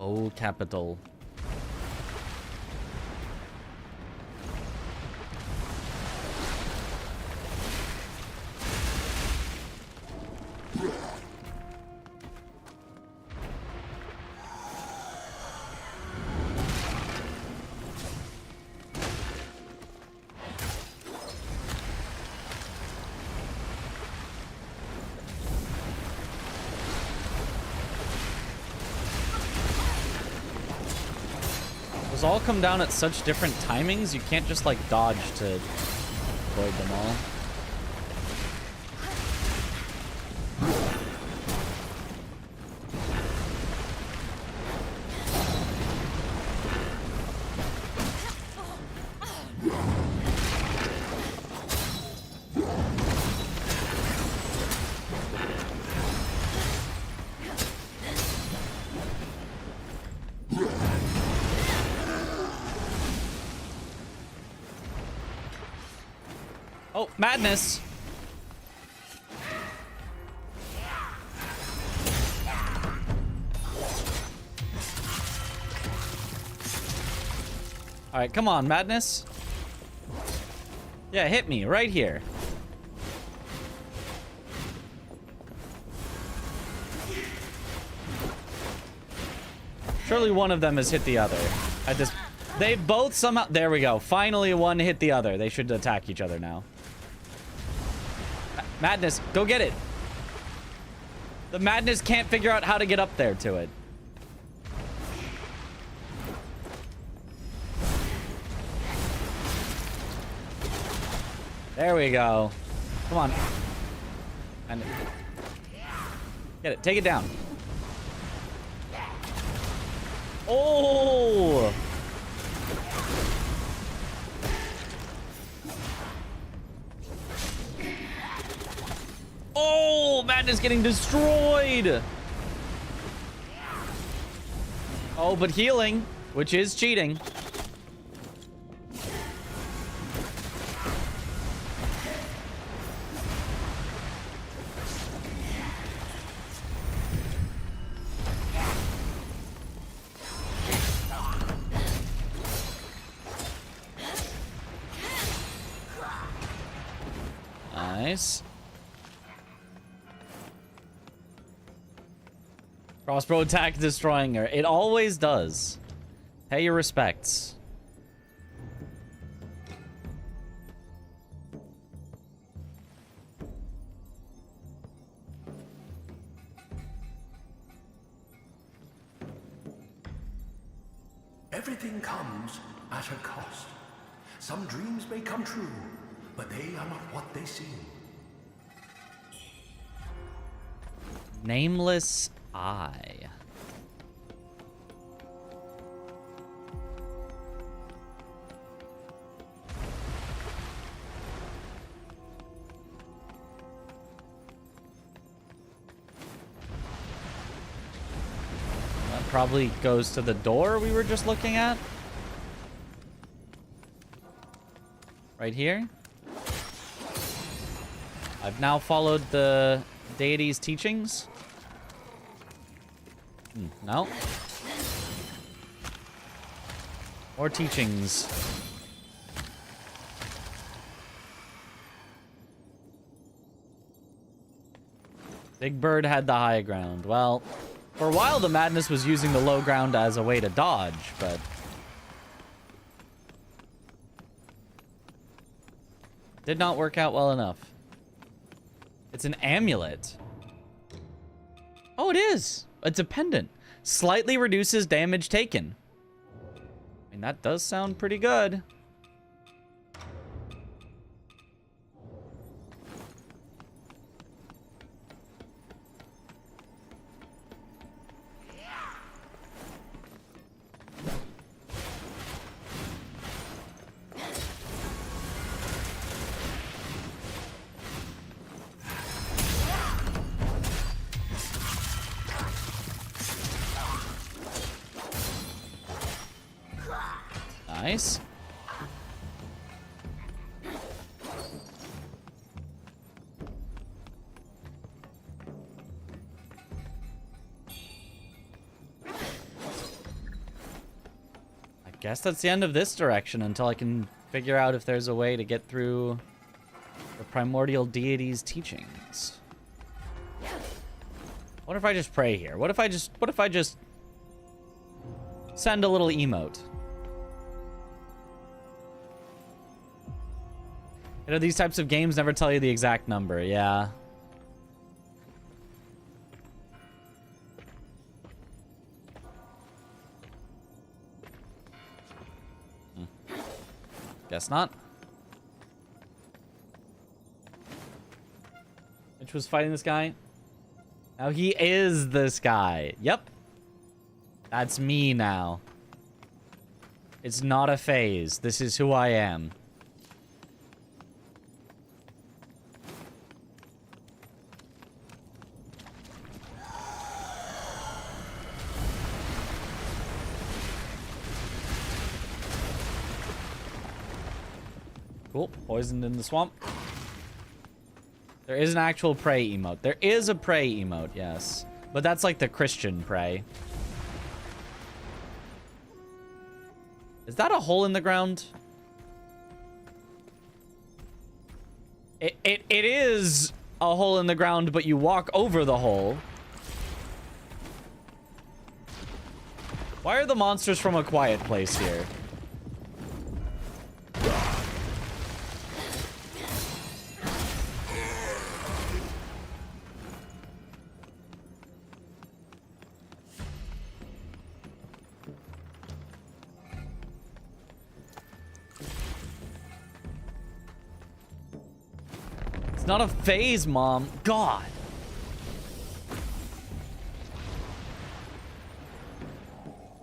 Oh, capital. Those all come down at such different timings, you can't just like dodge to avoid them all. Oh, madness. All right, come on, madness. Yeah, hit me right here. Surely one of them has hit the other. They both somehow... There we go. Finally, one hit the other. They should attack each other now. Madness, go get it. The madness can't figure out how to get up there to it. There we go. Come on. And get it. Take it down. Oh! Oh, Madness getting destroyed. Oh, but healing, which is cheating. Nice. Crossbow attack destroying her. It always does. Pay your respects. Everything comes at a cost. Some dreams may come true, but they are not what they seem. Nameless Eye. That probably goes to the door we were just looking at. Right here. I've now followed the deity's teachings. No. More teachings. Big Bird had the high ground. Well, for a while the Madness was using the low ground as a way to dodge, but did not work out well enough. It's an amulet. Oh, it is. It's a pendant. Slightly reduces damage taken. I mean, that does sound pretty good. Nice. I guess that's the end of this direction until I can figure out if there's a way to get through the primordial deity's teachings. What if I just pray here? What if I just send a little emote? You know, these types of games never tell you the exact number. Yeah. Guess not. Which was fighting this guy? Now he is this guy. Yep. That's me now. It's not a phase. This is who I am. Cool. Poisoned in the swamp. There is an actual pray emote. There is a pray emote, yes. But that's like the Christian pray. Is that a hole in the ground? It is a hole in the ground, but you walk over the hole. Why are the monsters from A Quiet Place here? not a phase, Mom. God.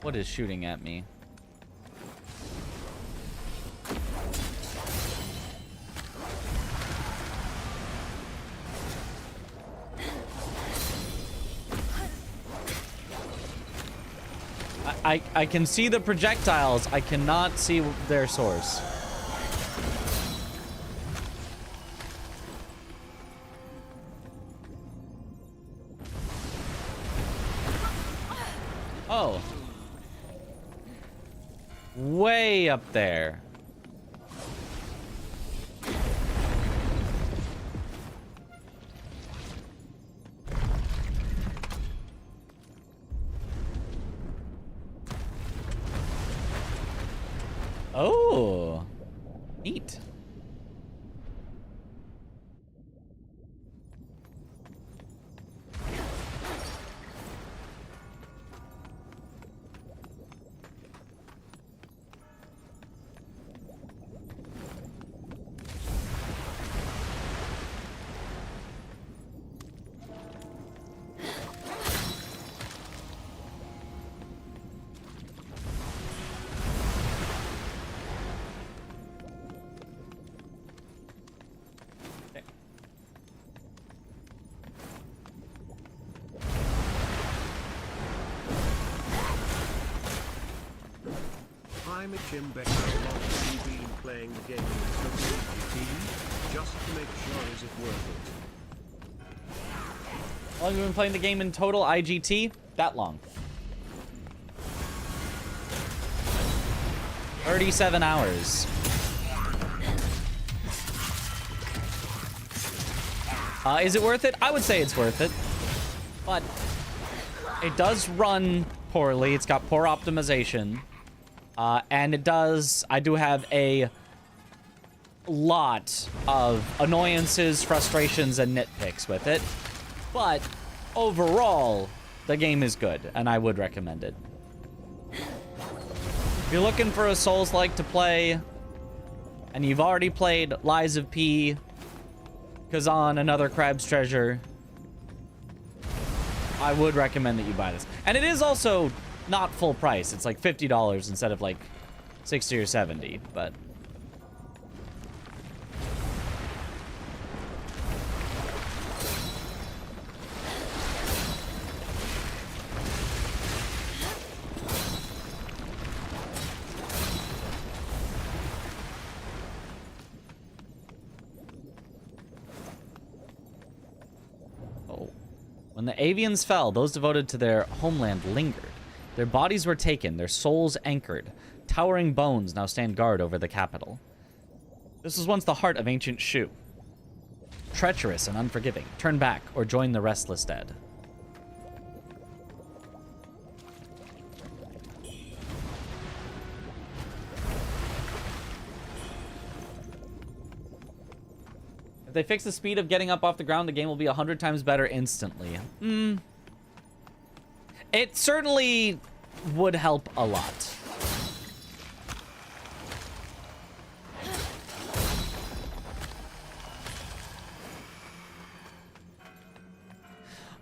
What is shooting at me? I can see the projectiles. I cannot see their source. Oh. Way up there. Oh, neat. I'm a Jim Becker. How long have you been playing the game in WGT? Just to make sure, is it worth it? How long have you been playing the game in total IGT? That long. 37 hours. Is it worth it? I would say it's worth it. But it does run poorly. It's got poor optimization. And I do have a lot of annoyances, frustrations, and nitpicks with it. But overall, the game is good, and I would recommend it. If you're looking for a Souls-like to play, and you've already played Lies of P, Kazan, Another Crab's Treasure, I would recommend that you buy this. And it is also not full price. It's like $50 instead of like 60 or 70, but oh. When the Avians fell, those devoted to their homeland lingered. Their bodies were taken, their souls anchored. Towering bones now stand guard over the capital. This was once the heart of ancient Shu. Treacherous and unforgiving, turn back or join the restless dead. If they fix the speed of getting up off the ground, the game will be 100 times better instantly. It certainly would help a lot.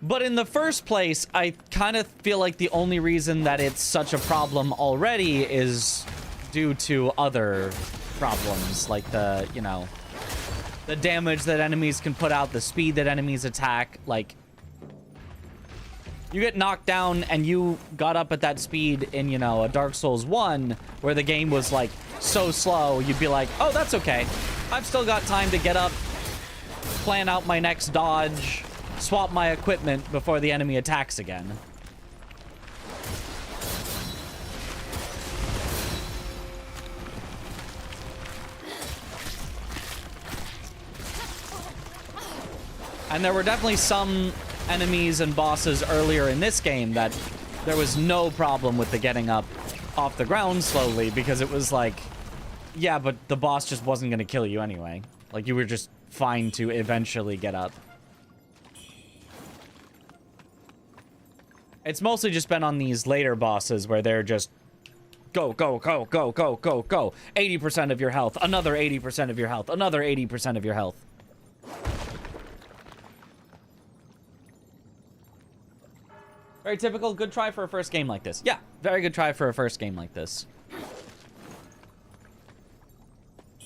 But in the first place, I kind of feel like the only reason that it's such a problem already is due to other problems, like the, you know, the damage that enemies can put out, the speed that enemies attack. Like, you get knocked down and you got up at that speed in, you know, a Dark Souls 1 where the game was like so slow, you'd be like, oh, that's okay. I've still got time to get up, plan out my next dodge, swap my equipment before the enemy attacks again. And there were definitely some enemies and bosses earlier in this game that there was no problem with the getting up off the ground slowly, because it was like, yeah, but the boss just wasn't going to kill you anyway. Like, you were just fine to eventually get up. It's mostly just been on these later bosses where they're just go, go, go, go, go, go, go. 80% of your health, another 80% of your health, another 80% of your health. Very typical. Good try for a first game like this. Yeah, very good try for a first game like this.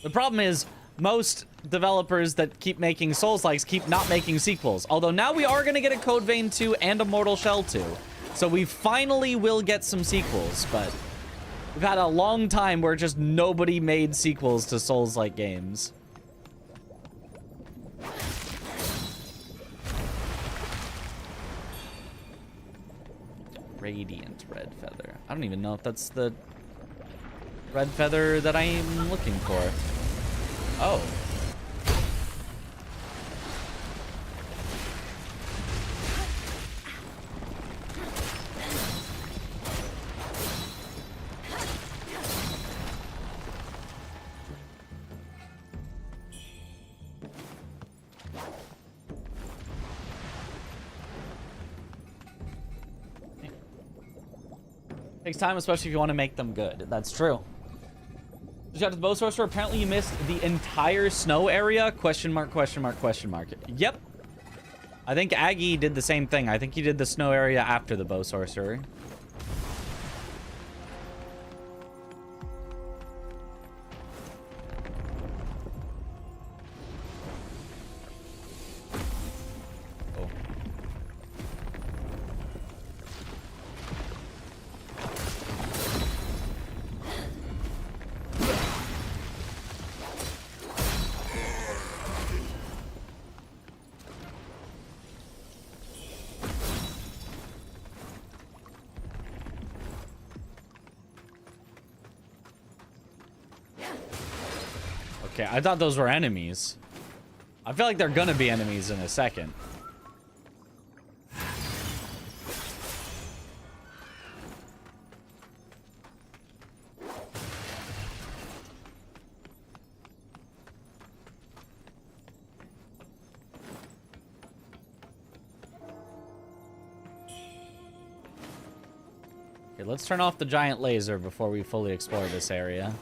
The problem is, most developers that keep making Souls-likes keep not making sequels. Although now we are going to get a Code Vein 2 and a Mortal Shell 2. So we finally will get some sequels, but we've had a long time where just nobody made sequels to Souls-like games. Radiant red feather. I don't even know if that's the red feather that I'm looking for. Oh. Takes time, especially if you want to make them good. That's true. Shout out to the bow sorcerer. Apparently you missed the entire snow area? Question mark, question mark, question mark. Yep. I think Aggie did the same thing. I think he did the snow area after the bow sorcerer. Okay, I thought those were enemies. I feel like they're gonna be enemies in a second. Okay, let's turn off the giant laser before we fully explore this area.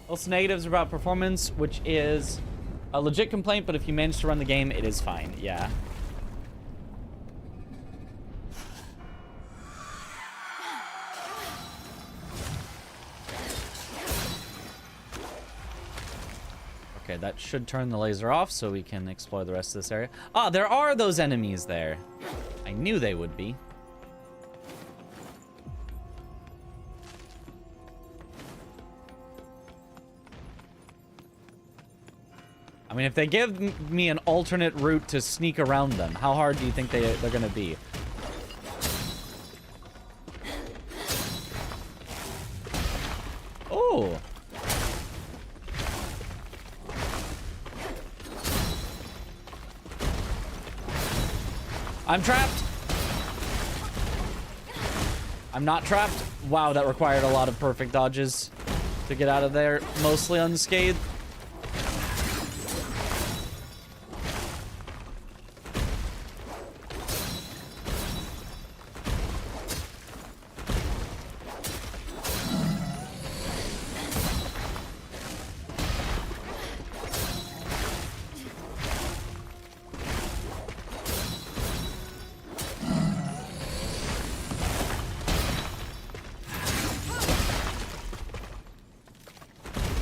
Also, negatives about performance, which is a legit complaint, but if you manage to run the game, it is fine. Yeah. Okay, that should turn the laser off so we can explore the rest of this area. Ah, there are those enemies there. I knew they would be. I mean, if they give me an alternate route to sneak around them, how hard do you think they're going to be? Oh. I'm trapped. I'm not trapped. Wow, that required a lot of perfect dodges to get out of there, mostly unscathed.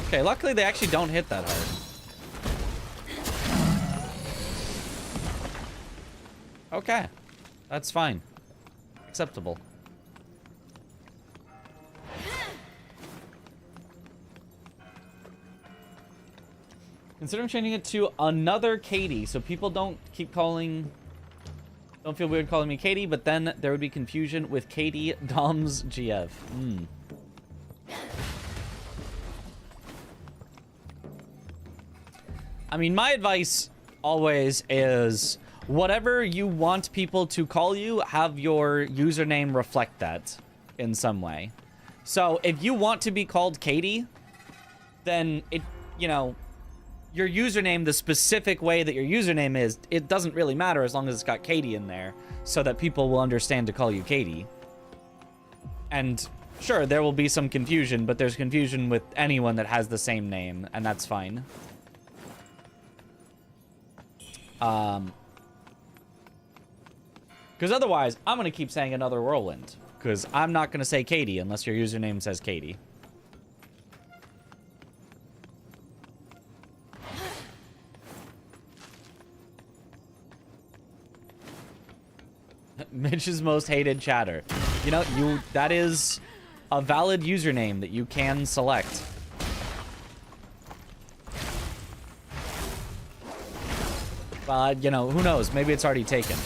Okay, luckily they actually don't hit that hard. Okay, that's fine. Acceptable. Considering changing it to another Katie, so people don't feel weird calling me Katie, but then there would be confusion with Katie Dom's GF. I mean, my advice always is whatever you want people to call you, have your username reflect that in some way. So if you want to be called Katie, then it, you know, your username, the specific way that your username is, it doesn't really matter as long as it's got Katie in there so that people will understand to call you Katie. And sure, there will be some confusion, but there's confusion with anyone that has the same name, and that's fine. Because otherwise, I'm going to keep saying another whirlwind. Because I'm not going to say Katie unless your username says Katie. Mitch's most hated chatter. You know, that is a valid username that you can select. But, you know, who knows? Maybe it's already taken.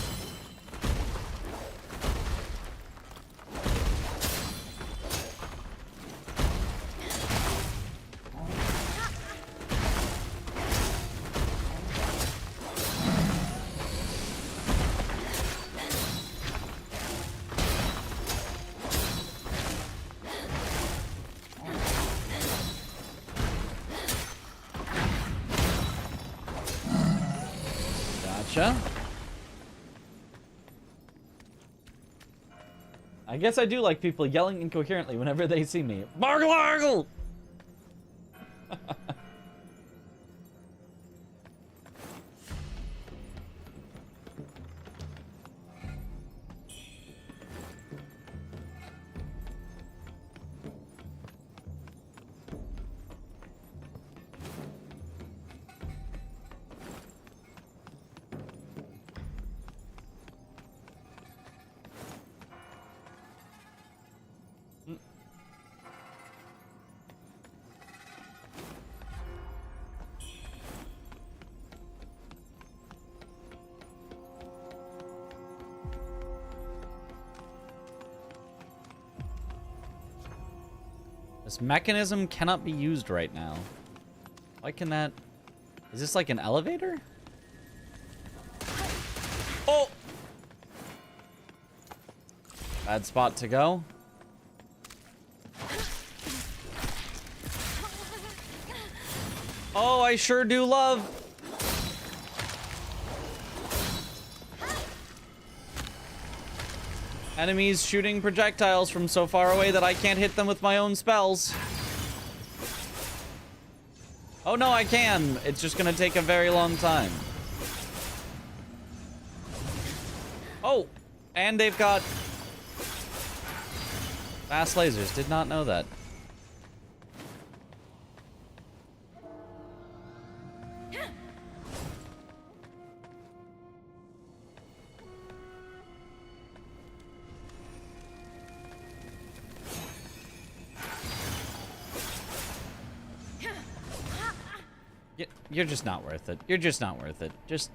I guess I do like people yelling incoherently whenever they see me. Bargle, bargle! This mechanism cannot be used right now. Why can that... Is this like an elevator? Oh! Bad spot to go. Oh, I sure do love... enemies shooting projectiles from so far away that I can't hit them with my own spells. Oh no, I can. It's just gonna take a very long time. Oh, and they've got fast lasers. Did not know that. You're just not worth it. You're just not worth it. Just...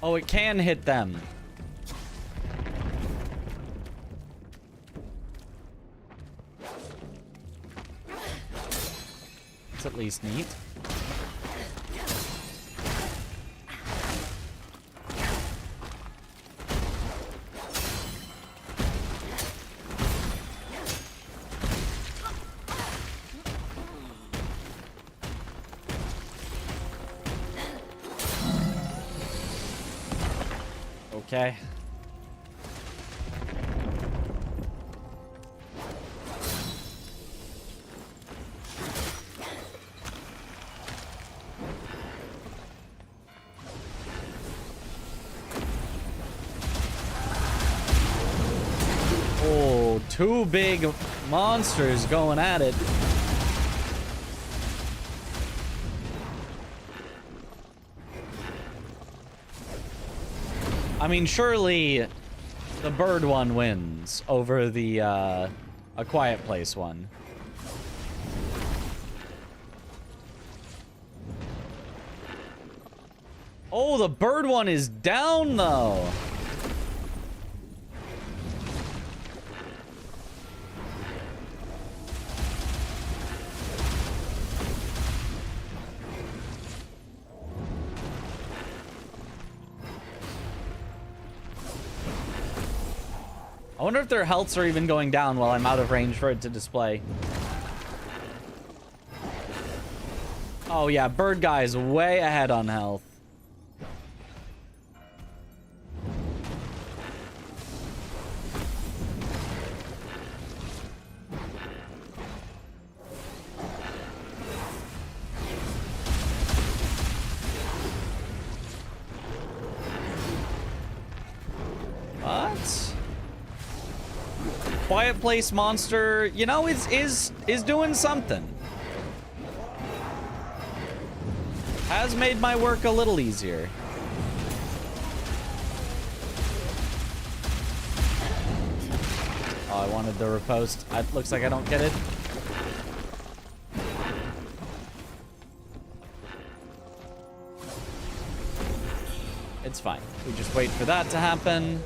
Oh, it can hit them. At least neat. Okay. Two big monsters going at it. I mean, surely the bird one wins over the A Quiet Place one. Oh, the bird one is down, though. I wonder if their healths are even going down while I'm out of range for it to display. Oh yeah, bird guy is way ahead on health. What? Quiet Place monster, you know, is doing something. Has made my work a little easier. Oh, I wanted the riposte. It looks like I don't get it. It's fine. We just wait for that to happen.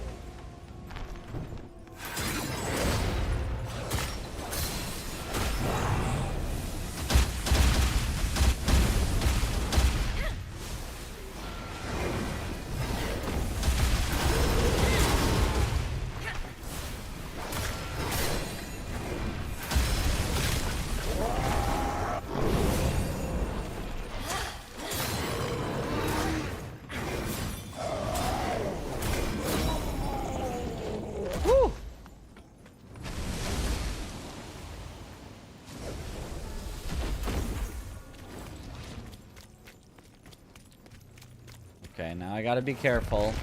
Okay, now I gotta be careful.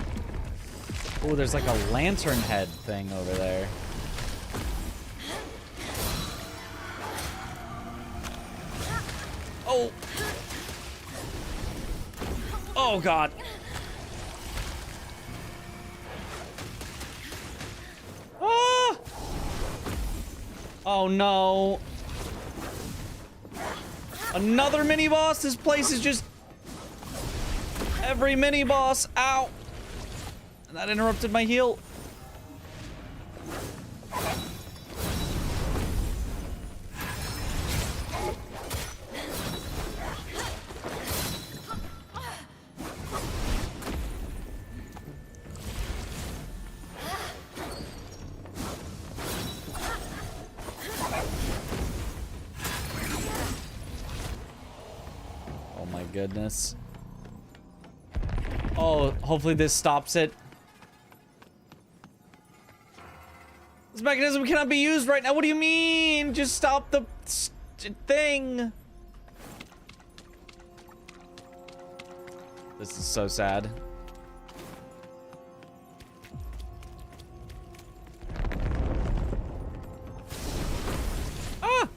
Oh, there's like a lantern head thing over there. Oh! Oh, God. Ah! Oh, no. Another mini-boss? This place is just... every mini-boss. Ow! And that interrupted my heal. Oh my goodness. Oh, hopefully this stops it. This mechanism cannot be used right now. What do you mean? Just stop the thing. This is so sad. Ah!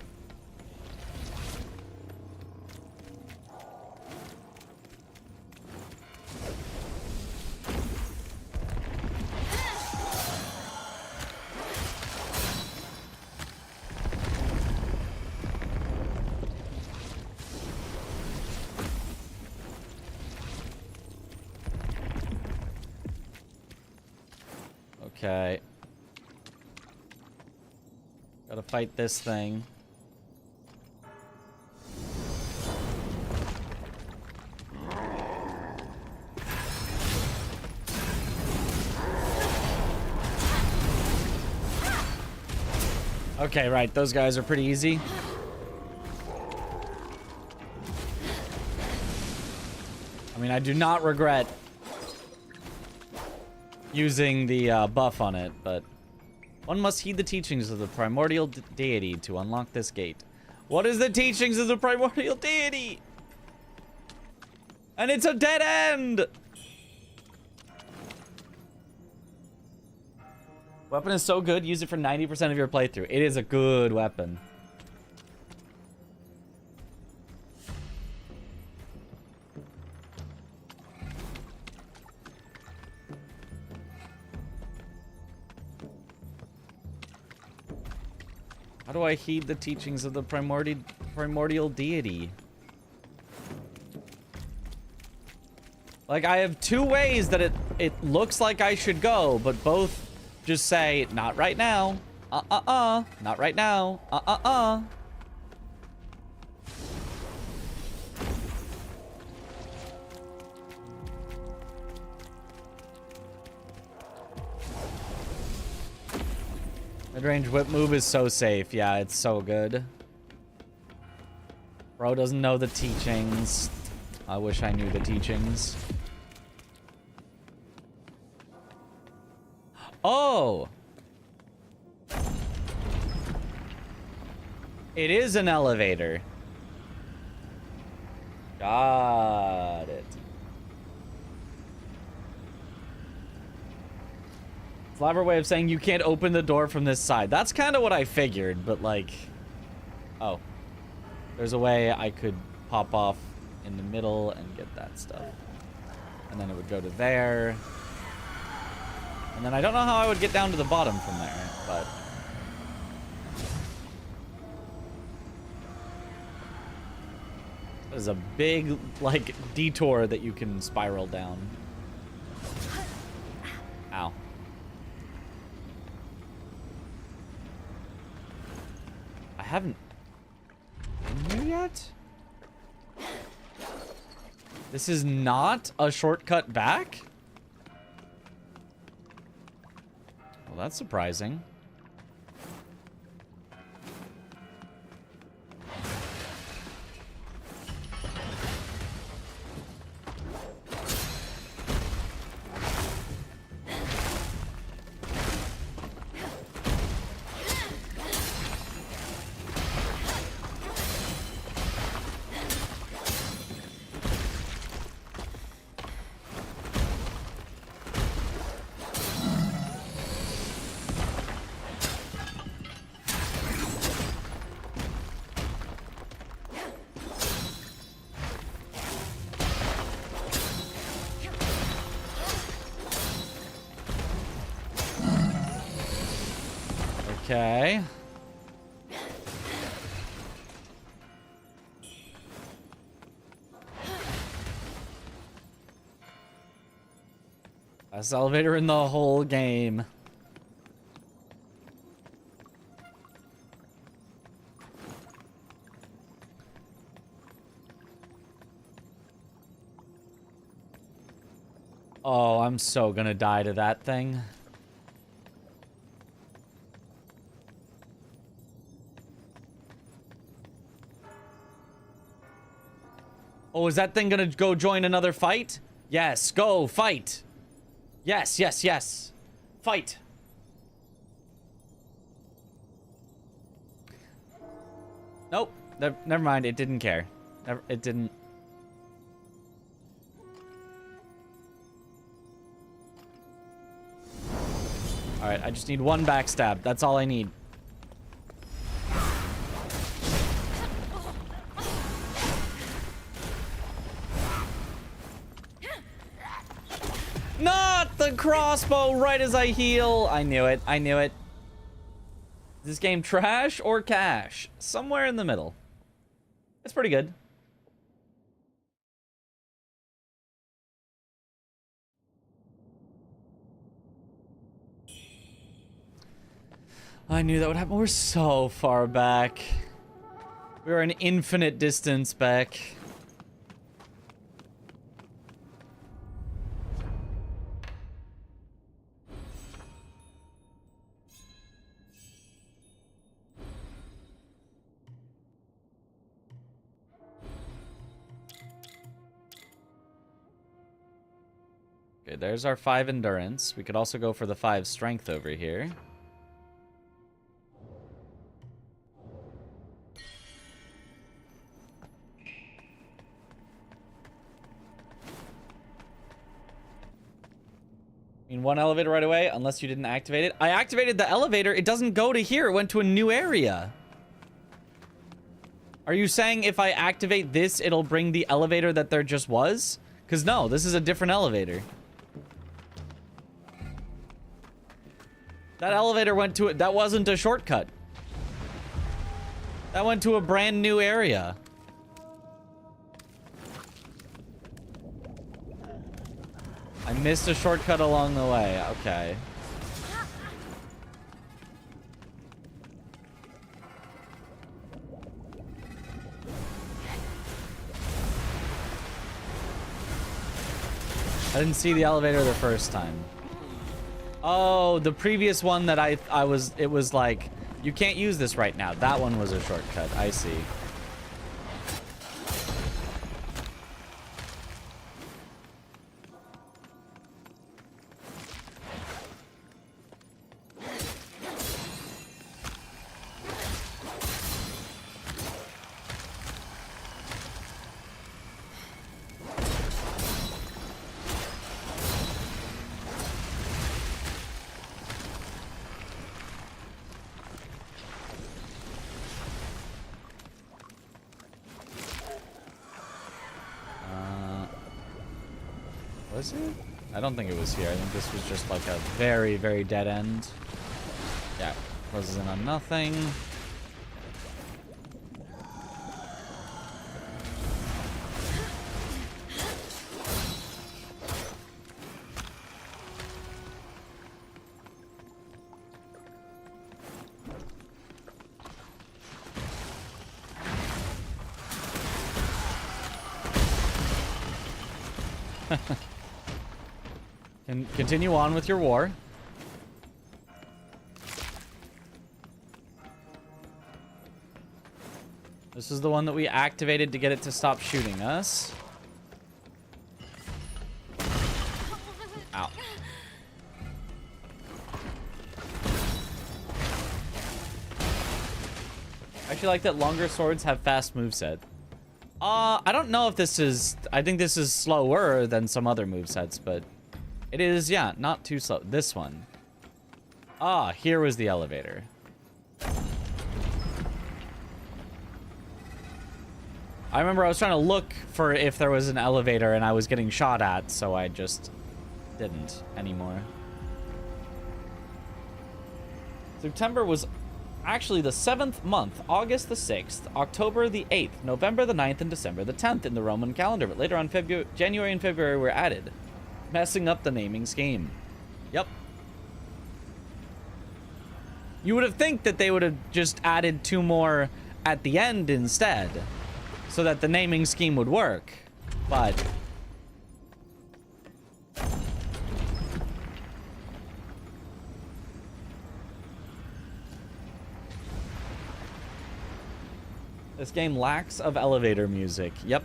Okay. Gotta fight this thing. Okay, right. Those guys are pretty easy. I mean, I do not regret using the buff on it, but one must heed the teachings of the primordial deity to unlock this gate. What is the teachings of the primordial deity? And it's a dead end! Weapon is so good, use it for 90% of your playthrough. It is a good weapon. How do I heed the teachings of the primordial deity? Like, I have two ways that it looks like I should go, but both just say, not right now. Not right now. Mid-range whip move is so safe. Yeah, it's so good. Bro doesn't know the teachings. I wish I knew the teachings. Oh! It is an elevator. Got it. Clever way of saying you can't open the door from this side. That's kind of what I figured, but like... Oh. There's a way I could pop off in the middle and get that stuff. And then it would go to there. And then I don't know how I would get down to the bottom from there, but... There's a big, like, detour that you can spiral down. Ow. I haven't been here yet? This is not a shortcut back? Well, that's surprising. Okay. Best elevator in the whole game. Oh, I'm so gonna die to that thing. Oh, is that thing gonna go join another fight? Yes, go, fight. Yes, yes, yes. Fight. Nope. Never mind, it didn't care. It didn't. Alright, I just need one backstab. That's all I need. Not the crossbow right as I heal. I knew it. I knew it. Is this game trash or cash? Somewhere in the middle. It's pretty good. I knew that would happen. We're so far back. We're an infinite distance back. Okay, there's our 5 endurance. We could also go for the 5 strength over here. I mean, one elevator right away, unless you didn't activate it. I activated the elevator. It doesn't go to here. It went to a new area. Are you saying if I activate this, it'll bring the elevator that there just was? Because no, this is a different elevator. That elevator went to it. That wasn't a shortcut. That went to a brand new area. I missed a shortcut along the way. Okay. I didn't see the elevator the first time. Oh, the previous one that it was like, you can't use this right now. That one was a shortcut. I see. Was it? I don't think it was here. I think this was just like a very, very dead end. Yeah, closes in on nothing. And continue on with your war. This is the one that we activated to get it to stop shooting us. Ow. I actually like that longer swords have fast moveset. I don't know if this is... I think this is slower than some other movesets, but... It is, yeah, not too slow. This one. Ah, here was the elevator. I remember I was trying to look for if there was an elevator and I was getting shot at, so I just didn't anymore. September was actually the 7th month, August the 6th, October the 8th, November the 9th, and December the 10th in the Roman calendar, but later on January and February were added, messing up the naming scheme. Yep. You would have think that they would have just added 2 more at the end instead, so that the naming scheme would work, but... This game lacks of elevator music. Yep.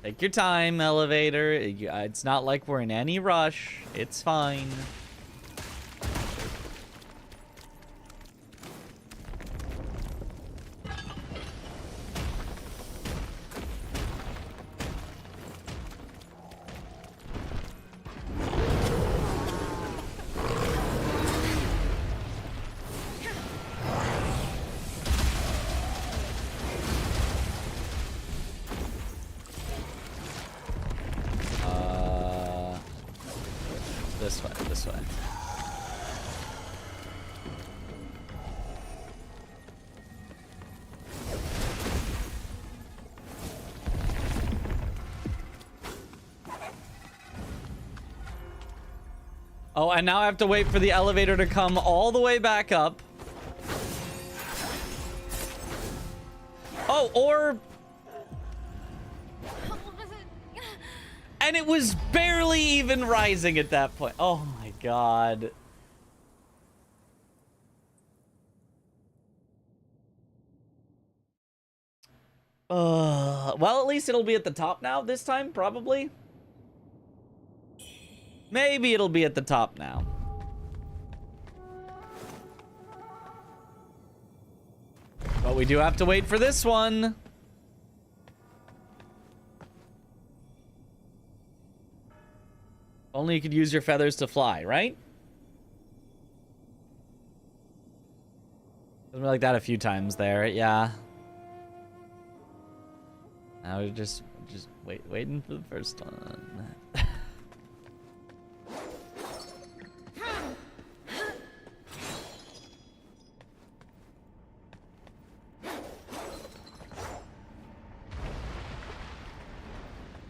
Take your time, elevator. It's not like we're in any rush. It's fine. This way. Oh, and now I have to wait for the elevator to come all the way back up. Oh, or... And it was barely even rising at that point. Oh my god. Well, at least it'll be at the top now this time, probably. Maybe it'll be at the top now. But we do have to wait for this one. Only you could use your feathers to fly, right? Something like that a few times there, yeah. I was just waiting for the first one.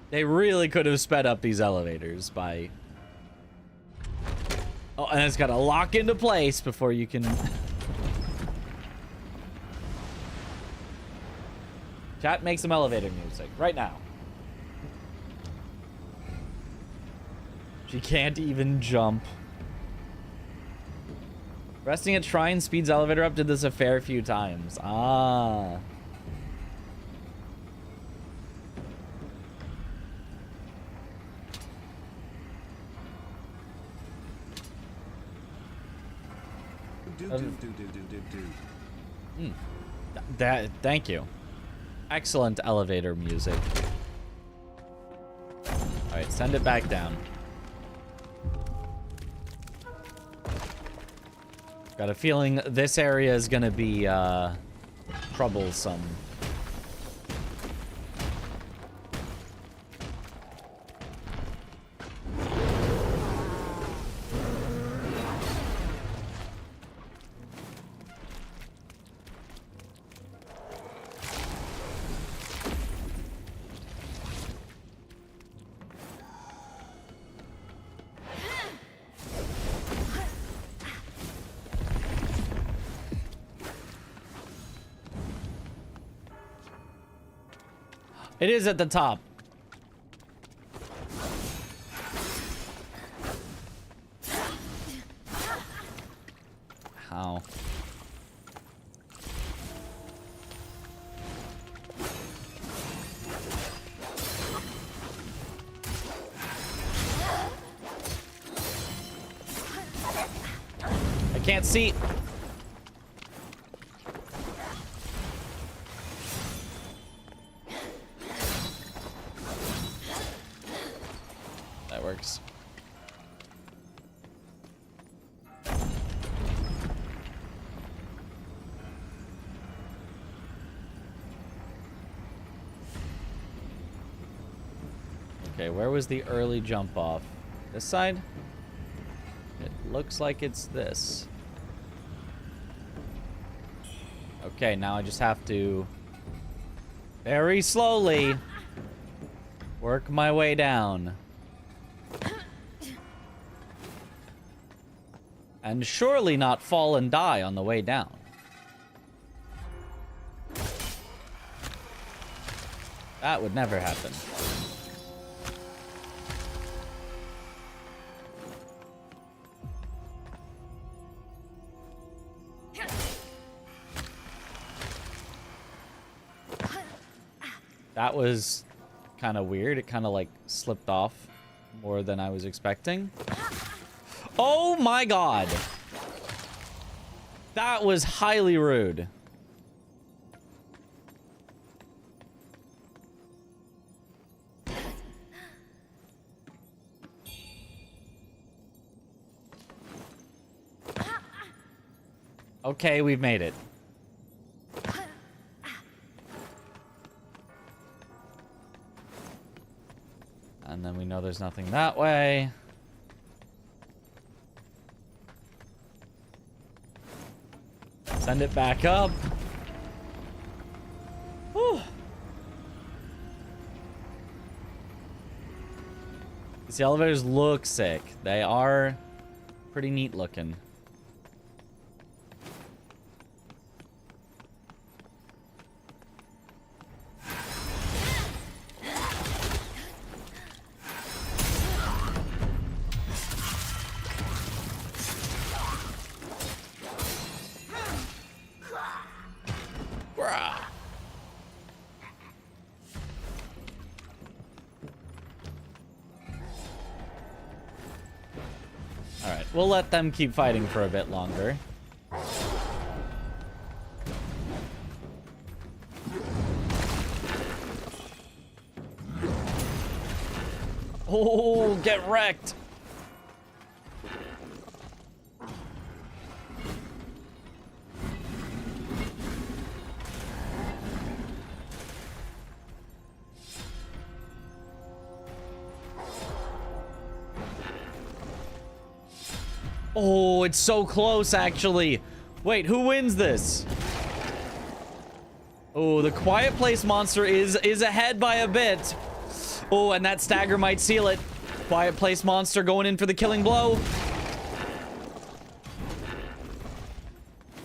They really could have sped up these elevators by... Oh, and it's got to lock into place before you can... Chat, make some elevator music right now. She can't even jump. Resting at shrine speeds elevator up. Did this a fair few times. Ah. Thank you. Excellent elevator music. Alright, send it back down. Got a feeling this area is gonna be troublesome. It is at the top. How? I can't see. Works. Okay, where was the early jump off? This side? It looks like it's this. Okay, now I just have to very slowly work my way down. And surely not fall and die on the way down. That would never happen. That was kind of weird. It kind of like slipped off more than I was expecting. Oh my god. That was highly rude. Okay, we've made it. And then we know there's nothing that way. Send it back up. Whew. These elevators look sick. They are pretty neat looking. Alright, we'll let them keep fighting for a bit longer. Oh, get wrecked! Oh, it's so close, actually. Wait, who wins this? Oh, the Quiet Place monster is ahead by a bit. Oh, and that stagger might seal it. Quiet Place monster going in for the killing blow.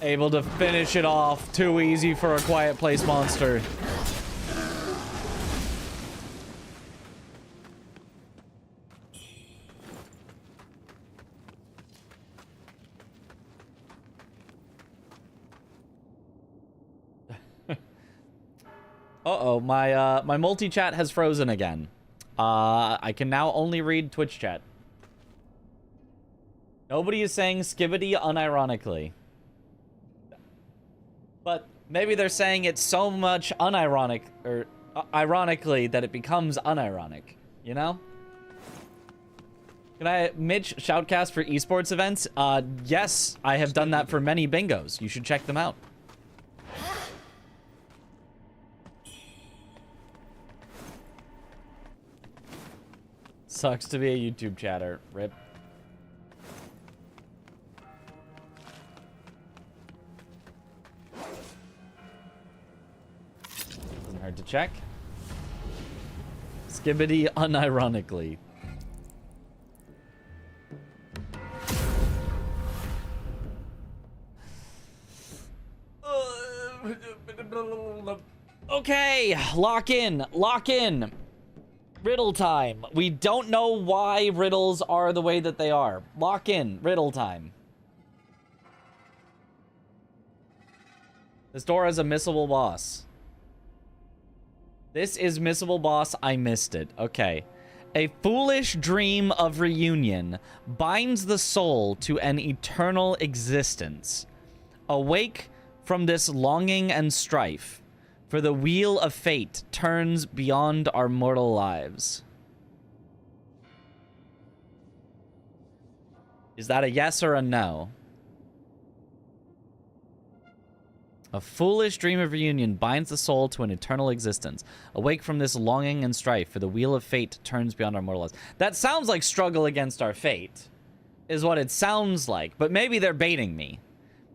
Able to finish it off. Too easy for a Quiet Place monster. Uh-oh, my multi-chat has frozen again. I can now only read Twitch chat. Nobody is saying skibbity unironically. But maybe they're saying it so much unironic, or ironically, that it becomes unironic, you know? Can I, Mitch, shoutcast for esports events? Yes, I have done that for many bingos. You should check them out. Sucks to be a YouTube chatter. Rip. Doesn't hurt to check. Skibbity unironically. Okay, lock in. Lock in. Riddle time. We don't know why riddles are the way that they are. Lock in. Riddle time. This door has a missable boss. This is missable boss. I missed it. Okay. A foolish dream of reunion binds the soul to an eternal existence. Awake from this longing and strife. For the wheel of fate turns beyond our mortal lives. Is that a yes or a no? A foolish dream of reunion binds the soul to an eternal existence. Awake from this longing and strife, for the wheel of fate turns beyond our mortal lives. That sounds like struggle against our fate, is what it sounds like. But maybe they're baiting me,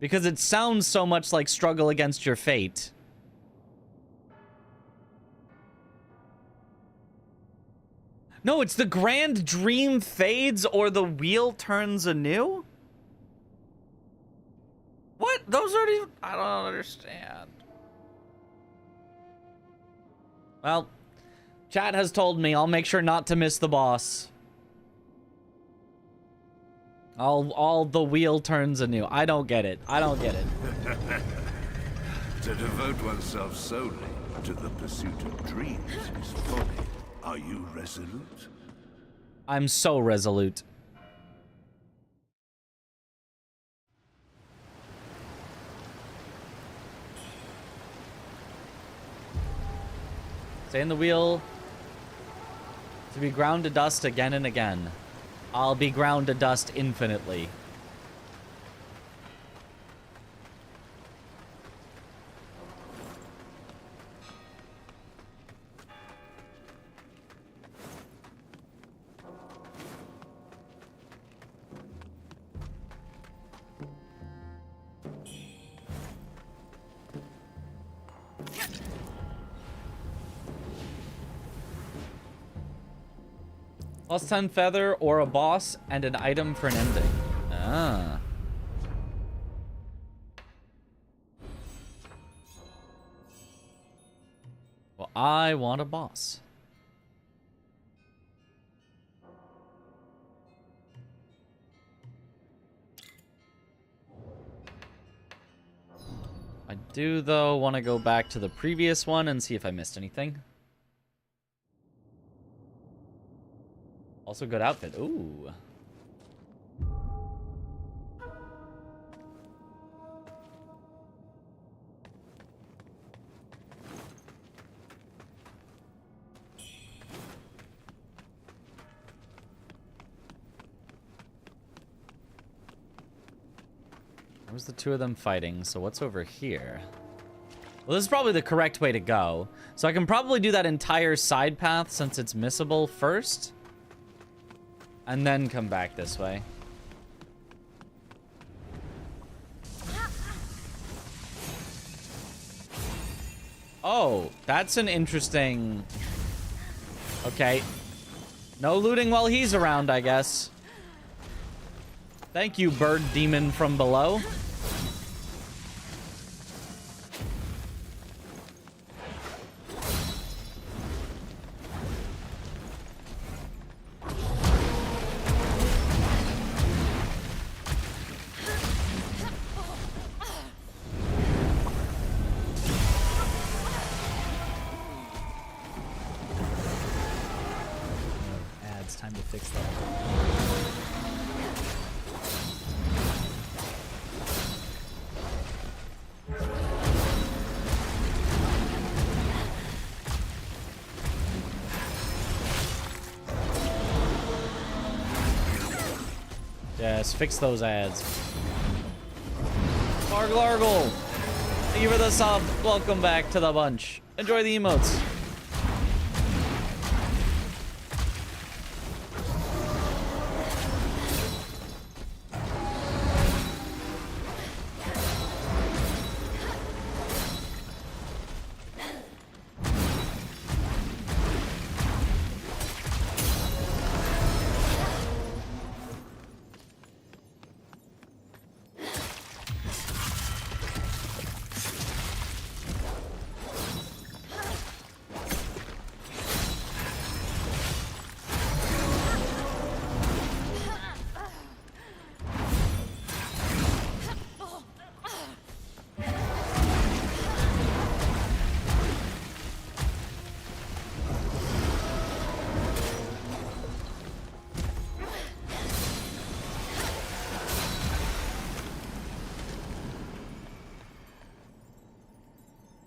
because it sounds so much like struggle against your fate. No, it's the grand dream fades or the wheel turns anew? What? Those aren't even... I don't understand. Well, chat has told me I'll make sure not to miss the boss. All the wheel turns anew. I don't get it. I don't get it. To devote oneself solely to the pursuit of dreams is folly. Are you resolute? I'm so resolute. Stay in the wheel to be ground to dust again and again. I'll be ground to dust infinitely. Plus 10 feather or a boss and an item for an ending. Ah. Well, I want a boss. I do, though, want to go back to the previous one and see if I missed anything. Also good outfit. Ooh. Where's the two of them fighting? So what's over here? Well, this is probably the correct way to go. So I can probably do that entire side path since it's missable first. And then come back this way. Oh, that's an interesting... Okay. No looting while he's around, I guess. Thank you, bird demon from below. Ads, time to fix that. Yes, fix those ads. Largle, thank you for the sub. Welcome back to the bunch. Enjoy the emotes.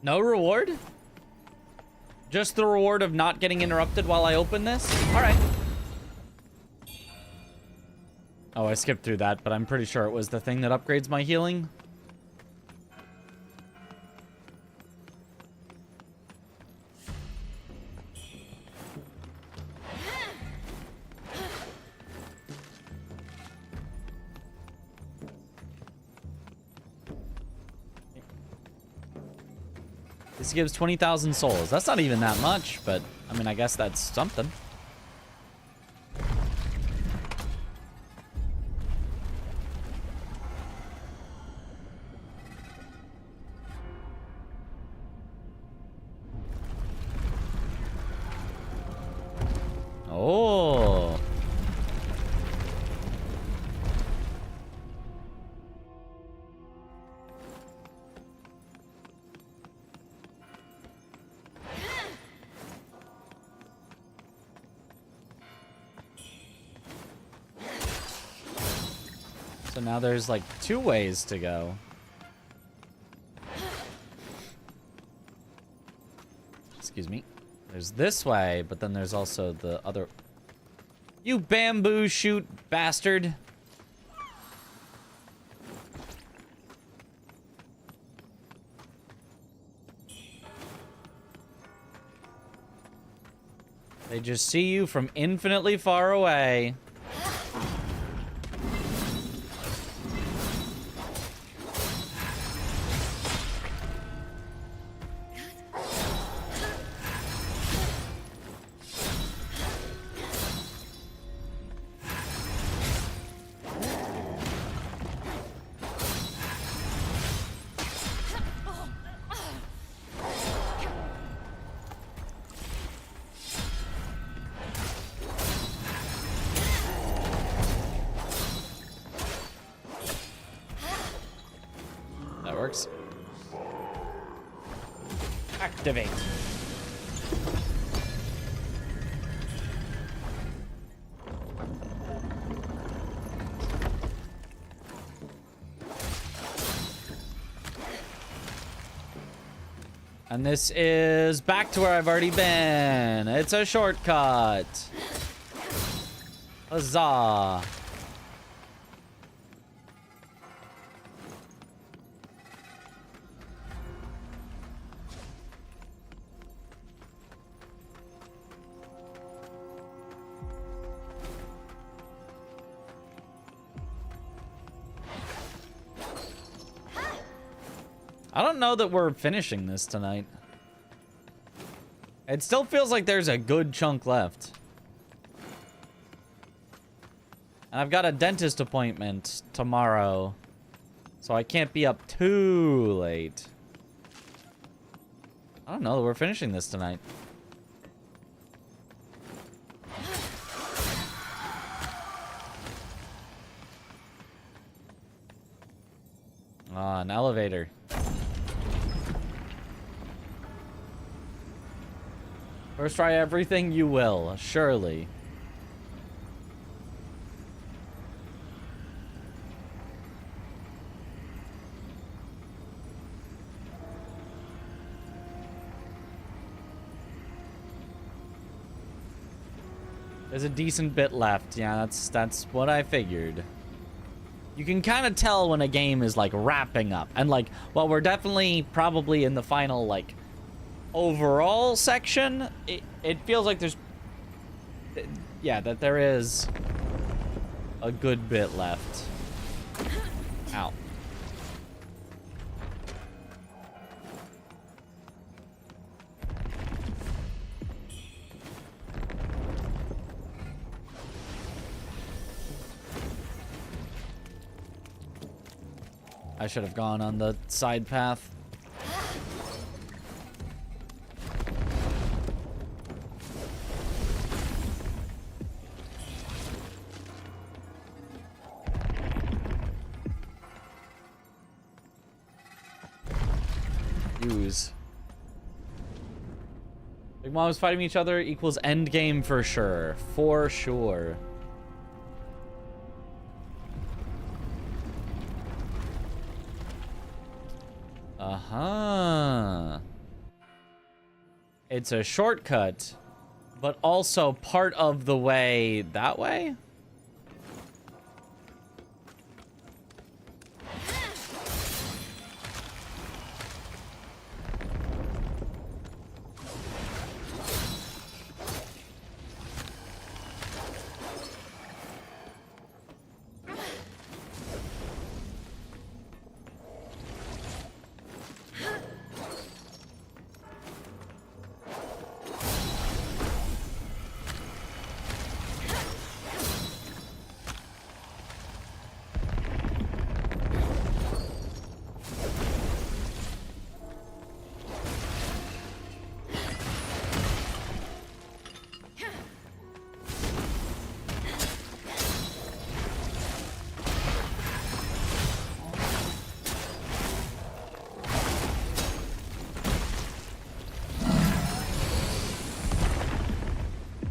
No reward? Just the reward of not getting interrupted while I open this? Alright. Oh, I skipped through that, but I'm pretty sure it was the thing that upgrades my healing. This gives 20,000 souls. That's not even that much, but I mean, I guess that's something. Oh. So now there's like 2 ways to go. Excuse me. There's this way, but then there's also the other... You bamboo shoot bastard. They just see you from infinitely far away. Works. Activate. And this is back to where I've already been. It's a shortcut. Huzzah. I don't know that we're finishing this tonight. It still feels like there's a good chunk left. And I've got a dentist appointment tomorrow, so I can't be up too late. I don't know, we're finishing this tonight. Ah, an elevator. First try everything you will, surely. There's a decent bit left. Yeah, that's what I figured. You can kind of tell when a game is like wrapping up. And like, well, we're definitely probably in the final like overall section. It feels like there's yeah, that there is a good bit left. Ow. I should have gone on the side path. Use. Big Moms fighting each other equals end game for sure. For sure. Uh-huh. It's a shortcut, but also part of the way that way?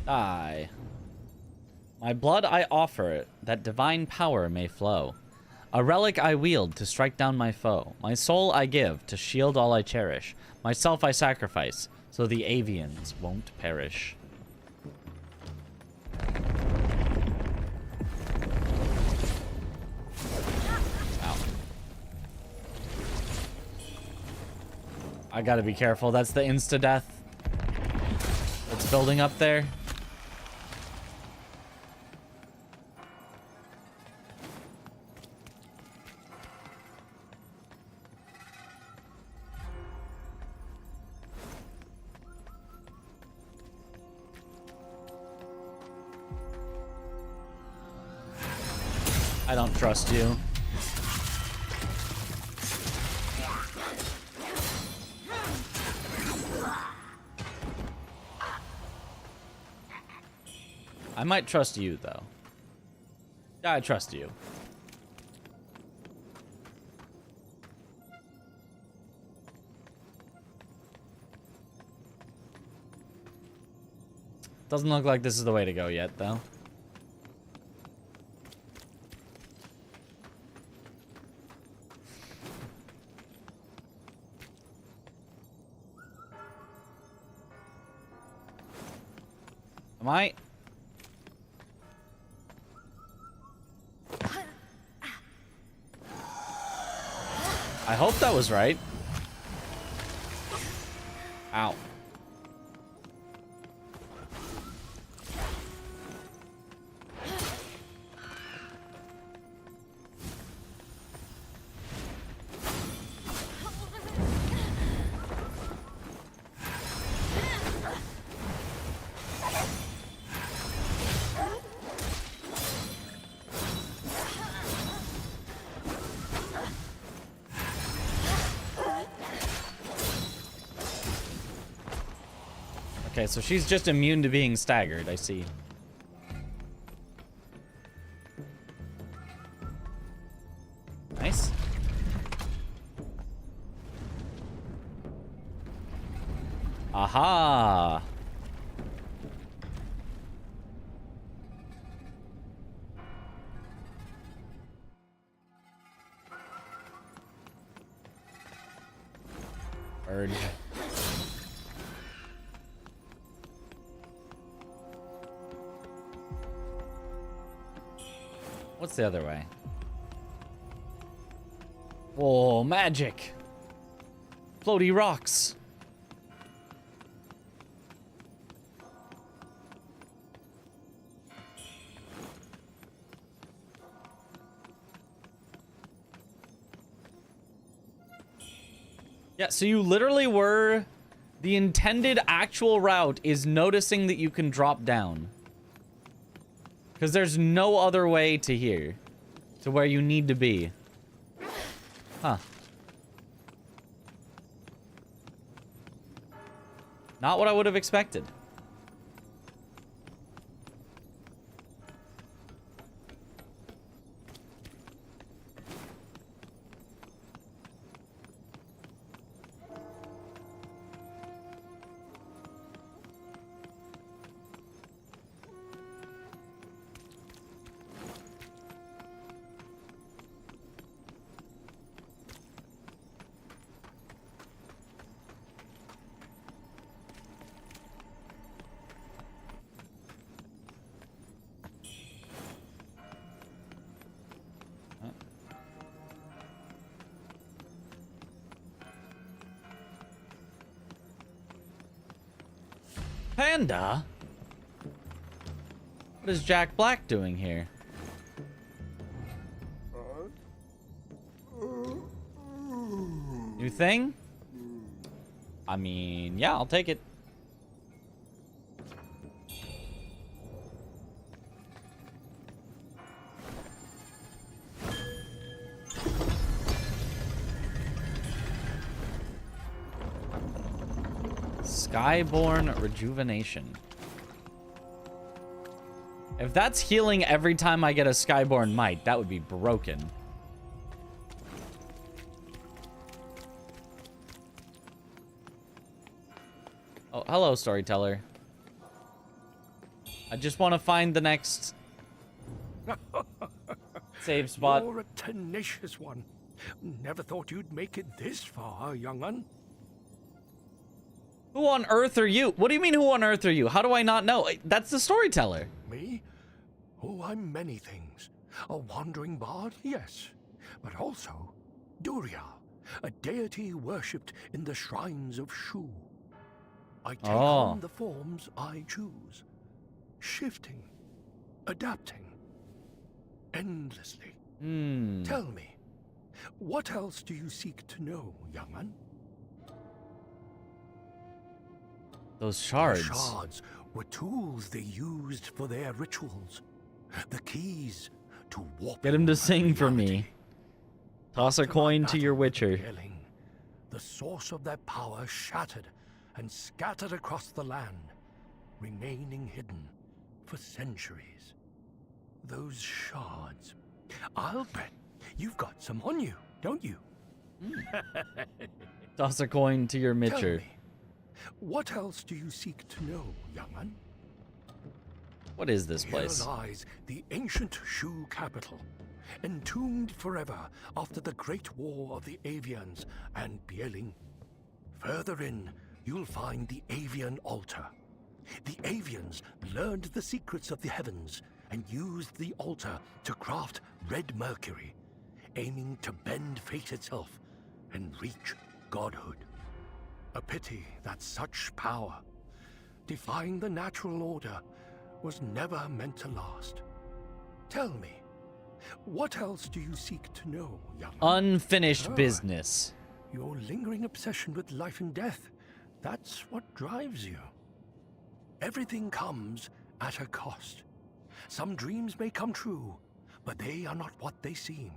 Die. My blood I offer, that divine power may flow. A relic I wield to strike down my foe. My soul I give to shield all I cherish. Myself I sacrifice, so the avians won't perish. Ow. I gotta be careful, that's the insta-death that's building up there. I don't trust you. I might trust you, though. Yeah, I trust you. Doesn't look like this is the way to go yet, though. Am I? I hope that was right. Ow. Okay, so she's just immune to being staggered, I see. Nice. Aha! Urge. What's the other way? Whoa, magic! Floaty rocks! Yeah, so you literally were... The intended actual route is noticing that you can drop down. Because there's no other way to here. To where you need to be. Huh. Not what I would have expected. Panda? What is Jack Black doing here? New thing? I mean, yeah, I'll take it. Skyborn Rejuvenation. If that's healing every time I get a Skyborn Might, that would be broken. Oh, hello, storyteller. I just want to find the next save spot. You're a tenacious one. Never thought you'd make it this far, young un. Who on earth are you? What do you mean, who on earth are you? How do I not know? That's the storyteller. Me? Oh, I'm many things. A wandering bard, yes. But also Duria, a deity worshipped in the shrines of Shu. I take on the forms I choose. Shifting, adapting, endlessly. Tell me, what else do you seek to know, young un? Those shards. The shards were tools they used for their rituals. The keys to warp. Get him to sing for me. Toss a coin to your witcher. The source of their power shattered and scattered across the land, remaining hidden for centuries. Those shards. I'll bet you've got some on you, don't you? Toss a coin to your Tell mitcher. me, what else do you seek to know, young un? What is this place? Here lies the ancient Shu capital, entombed forever after the Great War of the Avians and Bieling. Further in, you'll find the Avian altar. The Avians learned the secrets of the heavens and used the altar to craft red mercury, aiming to bend fate itself and reach godhood. A pity that such power, defying the natural order, was never meant to last. Tell me, what else do you seek to know, young man? Unfinished business. Your lingering obsession with life and death, that's what drives you. Everything comes at a cost. Some dreams may come true, but they are not what they seem.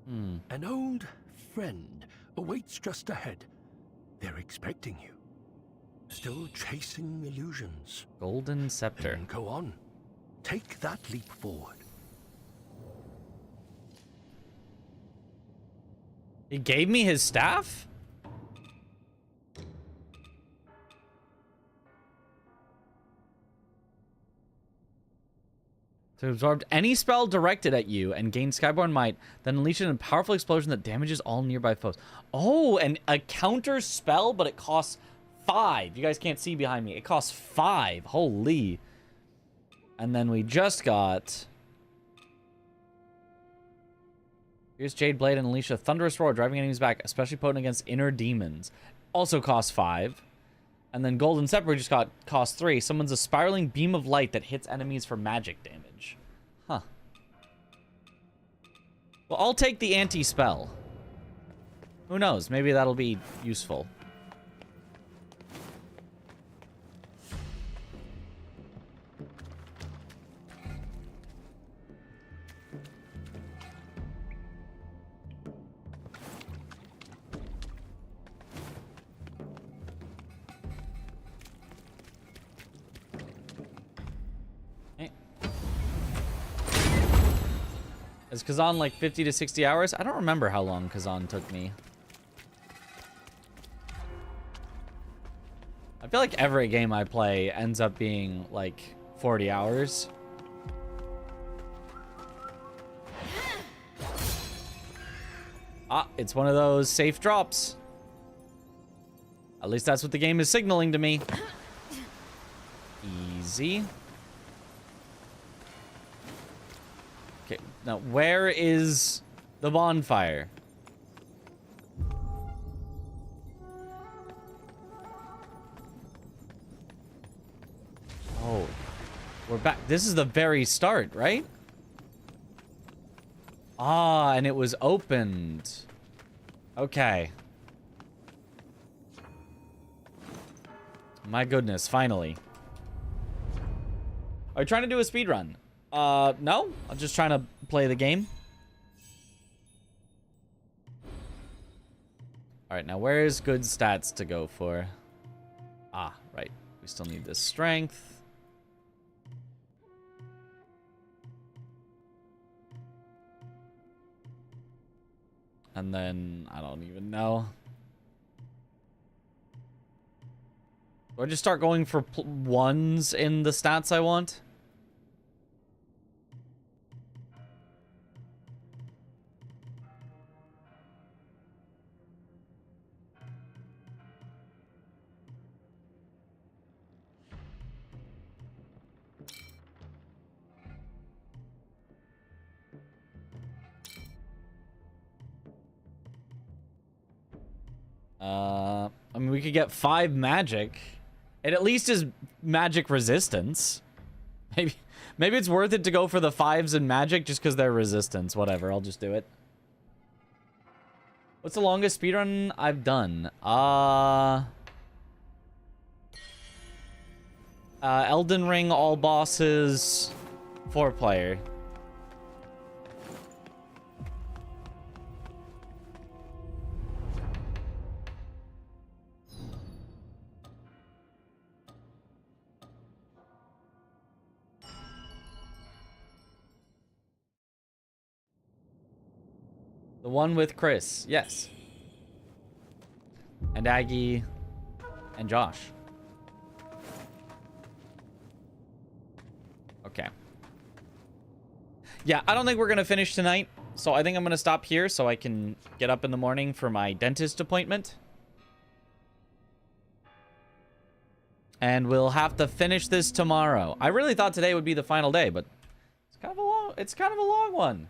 An old friend awaits just ahead. They're expecting you. Still chasing illusions? Golden scepter. Then go on. Take that leap forward. He gave me his staff? To absorb any spell directed at you and gain Skyborn Might, then unleash it in a powerful explosion that damages all nearby foes. Oh, and a counter spell, but it costs 5. You guys can't see behind me. It costs 5. Holy. And then we just got... Here's Jade Blade and unleash a thunderous roar, driving enemies back, especially potent against inner demons. Also costs 5. And then Golden Scepter we just got cost 3. Summons a spiraling beam of light that hits enemies for magic damage. Huh. Well, I'll take the anti-spell. Who knows? Maybe that'll be useful. Is Kazan like 50 to 60 hours? I don't remember how long Kazan took me. I feel like every game I play ends up being like 40 hours. Ah, it's one of those safe drops. At least that's what the game is signaling to me. Easy. Okay, now where is the bonfire? Oh, we're back. This is the very start, right? Ah, and it was opened. Okay. My goodness, finally. Are you trying to do a speed run? No. I'm just trying to play the game. Alright, now where's good stats to go for? Ah, right. We still need this strength. And then, I don't even know. Do I just start going for ones in the stats I want? I mean, we could get 5 magic. It at least is magic resistance. Maybe it's worth it to go for the 5s in magic just because they're resistance. Whatever, I'll just do it. What's the longest speedrun I've done? Elden Ring, all bosses, 4-player. The one with Chris, yes. And Aggie and Josh. Okay. Yeah, I don't think we're going to finish tonight. So I think I'm going to stop here so I can get up in the morning for my dentist appointment. And we'll have to finish this tomorrow. I really thought today would be the final day, but it's kind of a long one.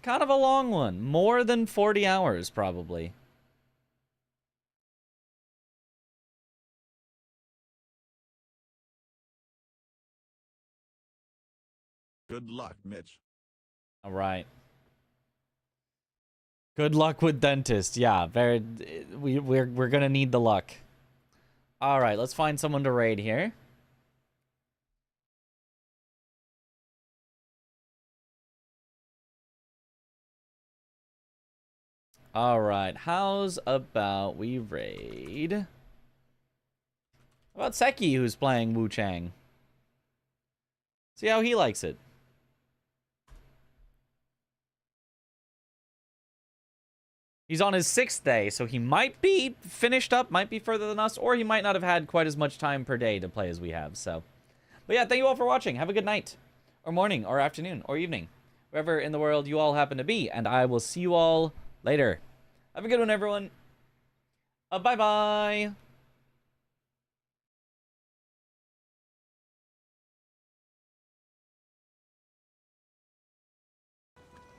Kind of a long one. More than 40 hours, probably. Good luck, Mitch. All right. Good luck with dentist. Yeah, we're gonna need the luck. All right, let's find someone to raid here. All right, how's about we raid How about Seki, who's playing Wuchang? See how he likes it. He's on his 6th day, so he might be finished up, might be further than us, or he might not have had quite as much time per day to play as we have, so. But yeah, thank you all for watching. Have a good night, or morning, or afternoon, or evening, wherever in the world you all happen to be, and I will see you all later. Have a good one, everyone. Bye-bye.